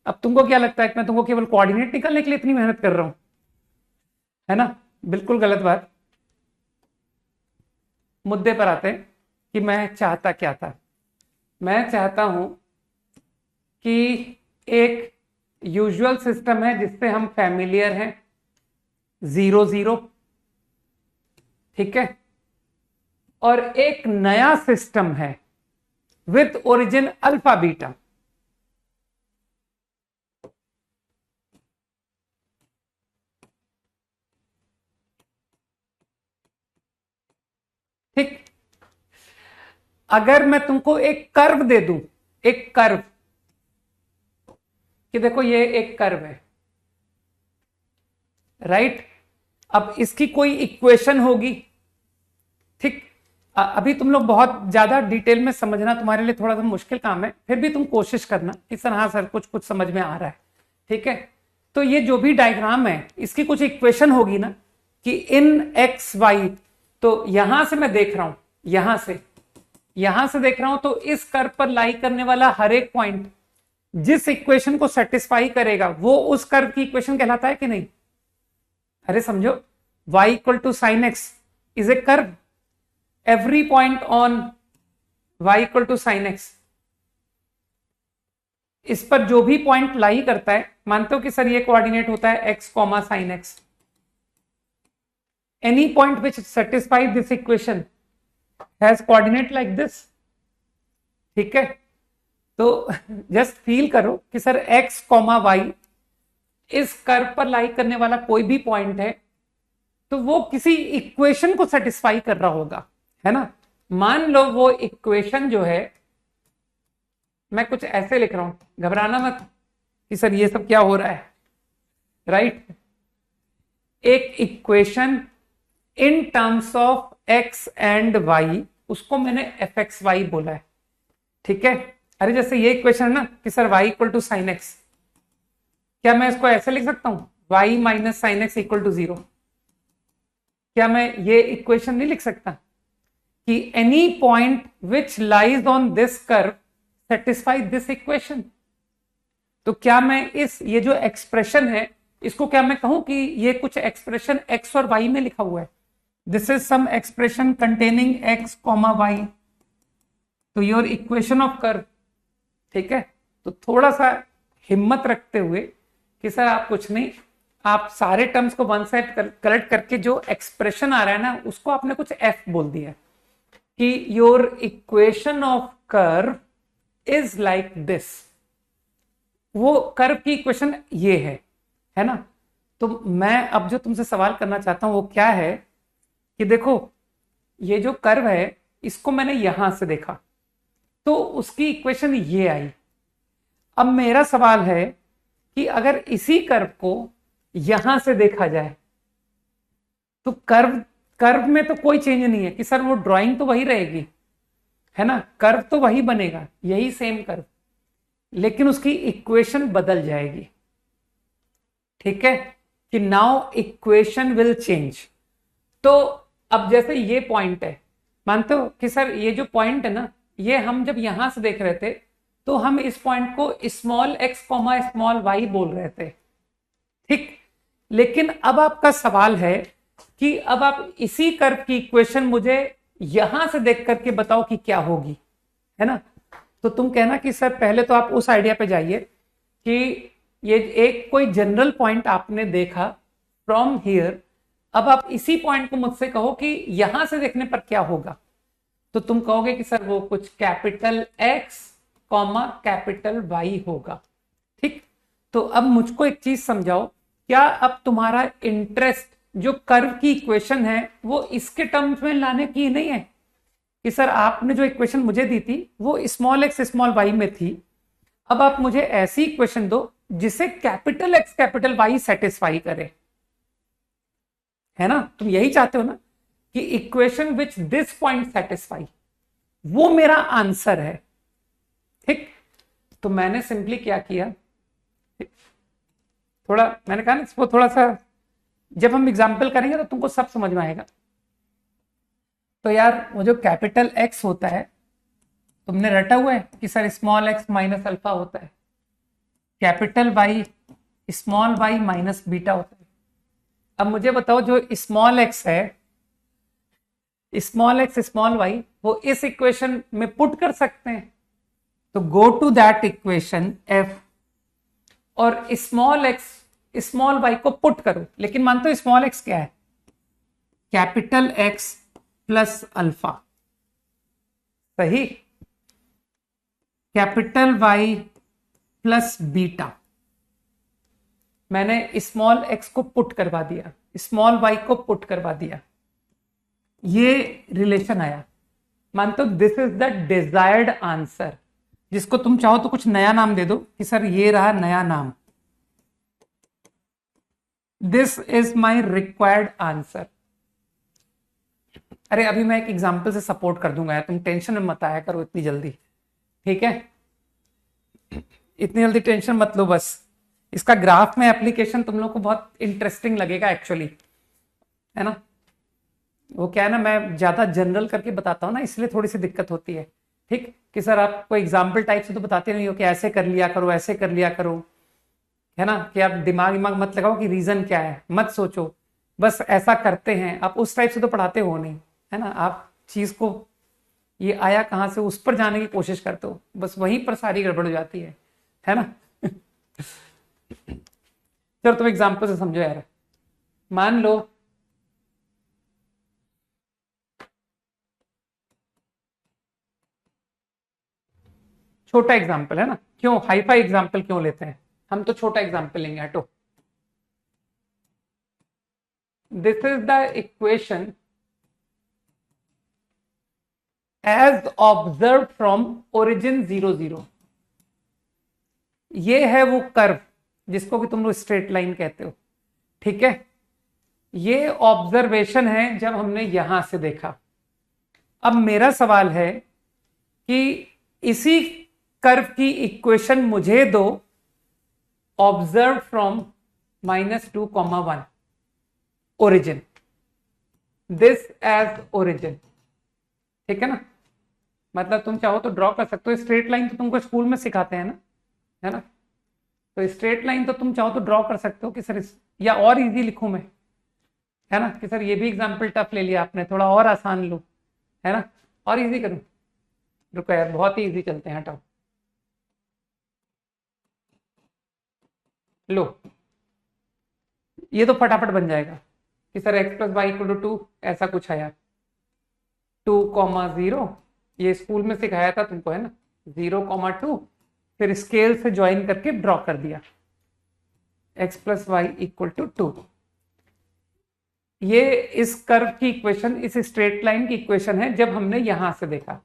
S1: अब तुमको क्या लगता है कि मैं तुमको केवल कोऑर्डिनेट निकालने के लिए इतनी मेहनत कर रहा हूं, है ना? बिल्कुल गलत बात। मुद्दे पर आते हैं कि मैं चाहता क्या था। मैं चाहता हूं कि एक यूजुअल सिस्टम है जिससे हम फैमिलियर हैं, 0 0, ठीक है, और एक नया सिस्टम है विथ ओरिजिन अल्फा बीटा। ठीक, अगर मैं तुमको एक कर्व दे दूं, एक कर्व, कि देखो ये एक कर्व है, राइट? अब इसकी कोई इक्वेशन होगी, ठीक। अभी तुम लोग बहुत ज्यादा डिटेल में समझना तुम्हारे लिए थोड़ा सा मुश्किल काम है, फिर भी तुम कोशिश करना कि सर हाँ सर कुछ कुछ समझ में आ रहा है, ठीक है। तो ये जो भी डायग्राम है इसकी कुछ इक्वेशन होगी ना, कि इन एक्स वाई, तो यहां से मैं देख रहा हूं, यहां से देख रहा हूं, तो इस कर्व पर लाई करने वाला हर एक पॉइंट जिस इक्वेशन को सेटिस्फाई करेगा वो उस कर्व की इक्वेशन कहलाता है कि नहीं? अरे समझो, y equal to sine x is a curve, every point on y equal to sine x, इस पर जो भी पॉइंट लाई करता है, मानते हो कि सर ये कोऑर्डिनेट होता है x comma sine x, any point which satisfy this equation has coordinate like this, ठीक है। तो जस्ट फील करो कि सर x कॉमा वाई इस कर्व पर लाई करने वाला कोई भी पॉइंट है तो वो किसी इक्वेशन को सेटिस्फाई कर रहा होगा, है ना। मान लो वो इक्वेशन जो है, मैं कुछ ऐसे लिख रहा हूं, घबराना मत कि सर ये सब क्या हो रहा है, राइट। एक equation in terms of x and y, उसको मैंने fxy बोला है, ठीक है। अरे जैसे ये इक्वेशन है ना कि sir y equal to sine x, क्या मैं इसको ऐसे लिख सकता हूं, y minus sine x equal to 0? क्या मैं ये इक्वेशन नहीं लिख सकता कि any point which lies on this curve satisfy this equation? तो क्या मैं ये जो एक्सप्रेशन है इसको क्या मैं कहूं कि ये कुछ एक्सप्रेशन x और y में लिखा हुआ है, this is some expression containing x comma y, तो योर इक्वेशन ऑफ कर्व, ठीक है। तो थोड़ा सा हिम्मत रखते हुए कि सर आप कुछ नहीं, आप सारे टर्म्स को वन साइड करेक्ट करके जो एक्सप्रेशन आ रहा है ना उसको आपने कुछ f बोल दिया कि your equation of curve is like this, वो कर्व की इक्वेशन ये है ना। तो मैं अब जो तुमसे सवाल करना चाहता हूं वो क्या है कि देखो ये जो कर्व है इसको मैंने यहां से देखा तो उसकी इक्वेशन ये आई। अब मेरा सवाल है कि अगर इसी कर्व को यहां से देखा जाए तो कर्व में तो कोई चेंज नहीं है कि सर वो ड्राइंग तो वही रहेगी, है ना, कर्व तो वही बनेगा, यही सेम कर्व, लेकिन उसकी इक्वेशन बदल जाएगी, ठीक है, कि नाउ इक्वेशन विल चेंज। तो अब जैसे ये पॉइंट है, मानते हो कि सर ये जो पॉइंट है ना ये हम जब यहां से देख रहे थे तो हम इस पॉइंट को small x comma small y बोल रहे थे, ठीक। लेकिन अब आपका सवाल है कि अब आप इसी कर्व की इक्वेशन मुझे यहां से देख करके बताओ कि क्या होगी, है ना। तो तुम कहना कि सर पहले तो आप उस आइडिया पे जाइए कि ये एक कोई जनरल पॉइंट आपने देखा फ्रॉम हियर, अब आप इसी पॉइंट को मुझसे कहो कि यहां से देखने पर क्या होगा। तो तुम कहोगे कि सर वो कुछ capital x comma capital y होगा, ठीक। तो अब मुझको एक चीज समझाओ, क्या अब तुम्हारा इंटरेस्ट जो कर्व की इक्वेशन है वो इसके टर्म्स में लाने की नहीं है कि सर आपने जो इक्वेशन मुझे दी थी वो स्मॉल एक्स स्मॉल वाई में थी, अब आप मुझे ऐसी इक्वेशन दो जिसे capital x capital y satisfy करे, है ना। तुम यही चाहते हो ना कि equation which this point satisfy, वो मेरा आंसर है, ठीक। तो मैंने सिंपली क्या किया, थोड़ा मैंने कहा ना इसको थोड़ा सा जब हम एग्जाम्पल करेंगे तो तुमको सब समझ में आएगा। तो यार वो जो कैपिटल एक्स होता है तुमने रटा हुआ है कि sir small x minus alpha होता है, capital y small y minus beta होता है। अब मुझे बताओ जो स्मॉल एक्स है, स्मॉल एक्स स्मॉल वाई, वो इस इक्वेशन में पुट कर सकते हैं, तो go to that equation f और स्मॉल एक्स स्मॉल वाई को पुट करो। लेकिन मानते हो स्मॉल एक्स क्या है, कैपिटल एक्स प्लस अल्फा, सही, कैपिटल वाई प्लस बीटा। मैंने स्मॉल एक्स को पुट करवा दिया, स्मॉल वाई को पुट करवा दिया, ये रिलेशन आया। मानते हो this is the desired answer, जिसको तुम चाहो तो कुछ नया नाम दे दो कि सर ये रहा नया नाम, this is my required answer. अरे अभी मैं एक एग्जाम्पल से सपोर्ट कर दूंगा यार, तुम टेंशन में मत आया करो इतनी जल्दी, ठीक है। इतनी जल्दी टेंशन मत लो, बस इसका ग्राफ में एप्लीकेशन तुम लोग को बहुत इंटरेस्टिंग लगेगा एक्चुअली, है ना। वो क्या है ना, मैं ज्यादा जनरल करके बताता हूँ ना, इसलिए थोड़ी सी दिक्कत होती है, ठीक। कि सर आपको एग्जाम्पल टाइप से तो बताते नहीं हो कि ऐसे कर लिया करो ऐसे कर लिया करो, है ना, कि आप दिमाग मत लगाओ कि रीजन क्या है, मत सोचो, बस ऐसा करते हैं, आप उस टाइप से तो पढ़ाते हो नहीं, है ना। आप चीज को ये आया कहां से उस पर जाने की कोशिश करते हो, बस वहीं पर सारी गड़बड़ हो जाती है ना। चलो तुम एग्जाम्पल से समझो यार। मान लो छोटा एग्जाम्पल है ना, क्यों हाईफाई एग्जाम्पल क्यों लेते हैं, हम तो छोटा एग्जाम्पल लेंगे, हटो। This is the equation as observe from origin 0 0। ये है वो कर्व जिसको कि तुम लोग स्ट्रेट लाइन कहते हो, ठीक है। ये ऑब्जर्वेशन है जब हमने यहां से देखा। अब मेरा सवाल है कि इसी कर्व की इक्वेशन मुझे दो observe from -2, 1 origin, this as origin, ठीक है ना। मतलब तुम चाहो तो ड्रॉ कर सकते हो, स्ट्रेट लाइन तो तुमको स्कूल में सिखाते हैं ना, है ना। तो स्ट्रेट लाइन तो तुम चाहो तो ड्रॉ कर सकते हो कि सर या और इजी लिखूं मैं, है ना, कि सर ये भी एग्जाम्पल टफ ले लिया आपने, थोड़ा और आसान लो, है ना, और इजी करूं। रुको यार बहुत ही इजी चलते हैं, हटाओ, लो ये तो फटाफट बन जाएगा कि sir x plus y equal to 2, ऐसा कुछ आया 2,0, ये स्कूल में सिखाया था तुमको, है ना, 0,2, फिर स्केल से ज्वाइन करके ड्रॉ कर दिया x plus y equal to 2। ये इस कर्व की इक्वेशन, इस स्ट्रेट लाइन की इक्वेशन है जब हमने यहां से देखा।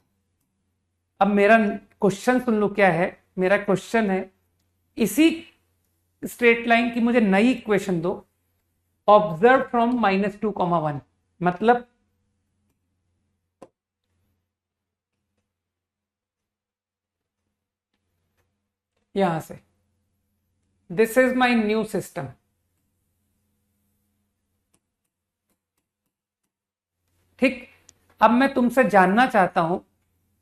S1: अब मेरा क्वेश्चन सुन लो क्या है, मेरा क्वेश्चन है इसी स्ट्रेट लाइन की मुझे नई इक्वेशन दो ऑब्जर्व फ्रॉम -2, 1, मतलब यहां से, this is my new system, ठीक। अब मैं तुमसे जानना चाहता हूं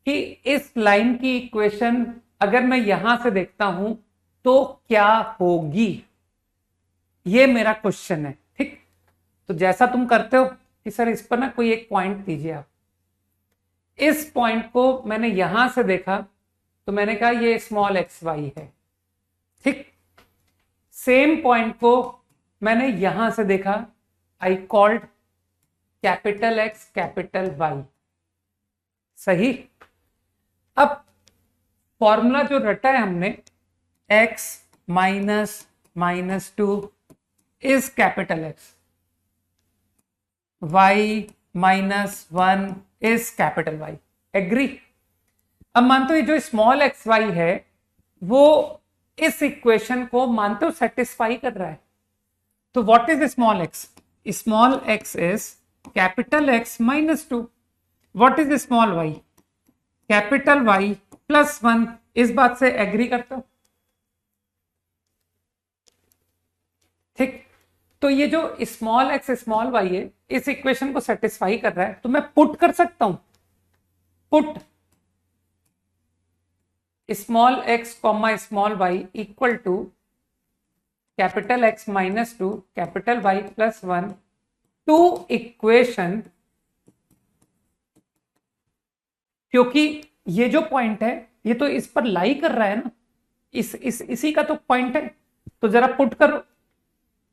S1: कि इस लाइन की इक्वेशन अगर मैं यहां से देखता हूं तो क्या होगी, ये मेरा क्वेश्चन है। ठीक, तो जैसा तुम करते हो कि सर इस पर ना कोई एक पॉइंट दीजिए आप। इस पॉइंट को मैंने यहां से देखा तो मैंने कहा ये स्मॉल एक्स वाई है। ठीक, सेम पॉइंट को मैंने यहां से देखा, I called capital x capital y. सही। अब फॉर्मूला जो रटा है हमने, x minus minus two is capital x, y minus one is capital y. Agree. अब मानते हो ये जो स्मॉल एक्स वाई है वो इस इक्वेशन को मानते हो सेटिस्फाई कर रहा है। तो what is small x? Small x is capital x minus two. What is small y? Capital y plus one. इस बात से एग्री करते हो? ठीक, तो ये जो स्मॉल एक्स स्मॉल वाई है इस इक्वेशन को सेटिस्फाई कर रहा है, तो मैं पुट कर सकता हूं, put small x comma small y equal to capital x minus two capital y plus one to equation. क्योंकि ये जो पॉइंट है ये तो इस पर लाई कर रहा है ना, इसी का तो पॉइंट है। तो जरा पुट करो,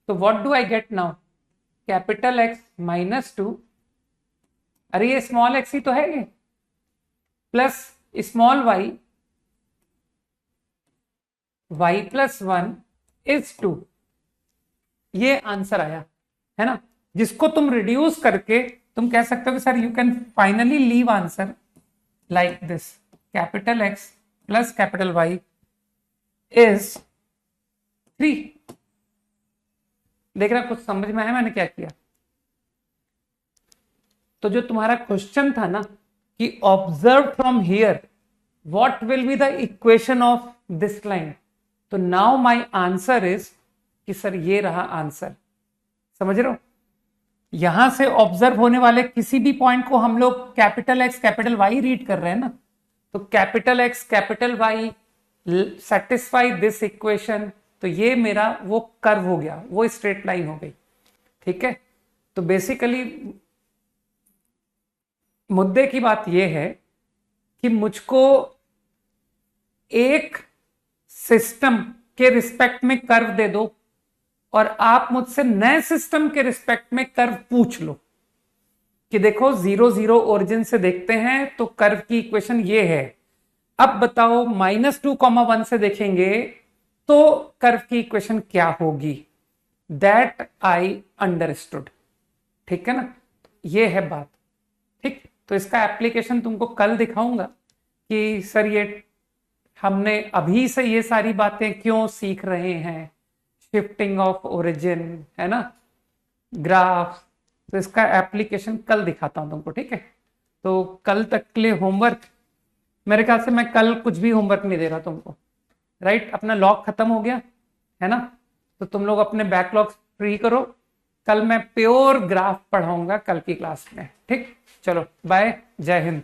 S1: तो what do I get now? Capital x minus two, अरे ये स्मॉल एक्स ही तो है ये, plus small y, y plus one is two. ये आंसर आया है ना, जिसको तुम रिड्यूस करके तुम कह सकते हो कि sir you can finally leave answer like this, capital x plus capital y is 3। देख रहा, कुछ समझ में आया मैंने क्या किया? तो जो तुम्हारा क्वेश्चन था ना कि observe from here what will be the equation of this line, तो नाउ माय आंसर इज कि सर ये रहा आंसर। समझ रहे हो? यहां से ऑब्जर्व होने वाले किसी भी पॉइंट को हम लोग capital x capital y read कर रहे हैं ना, तो capital x capital y satisfy this equation, तो ये मेरा वो कर्व हो गया, वो स्ट्रेट लाइन हो गई। ठीक है, तो बेसिकली मुद्दे की बात यह है कि मुझको एक सिस्टम के रिस्पेक्ट में कर्व दे दो और आप मुझसे नए सिस्टम के रिस्पेक्ट में कर्व पूछ लो कि देखो 0 0 ओरिजिन से देखते हैं तो कर्व की इक्वेशन ये है, अब बताओ -2, 1 से देखेंगे तो कर्व की इक्वेशन क्या होगी। That I understood. ठीक है ना, ये है बात। ठीक, तो इसका एप्लीकेशन तुमको कल दिखाऊंगा कि सर ये हमने अभी से ये सारी बातें क्यों सीख रहे हैं, शिफ्टिंग ऑफ ओरिजिन है ना, ग्राफ, तो इसका एप्लीकेशन कल दिखाता हूं तुमको। ठीक है, तो कल तक के लिए होमवर्क, मेरे ख्याल से मैं कल कुछ भी होमवर्क नहीं दे रहा तुमको, राइट? अपना लॉग खत्म हो गया है ना, तो तुम लोग अपने बैकलॉग फ्री करो। कल मैं प्योर ग्राफ पढ़ाऊंगा कल की क्लास में। ठीक, चलो बाय, जय हिंद।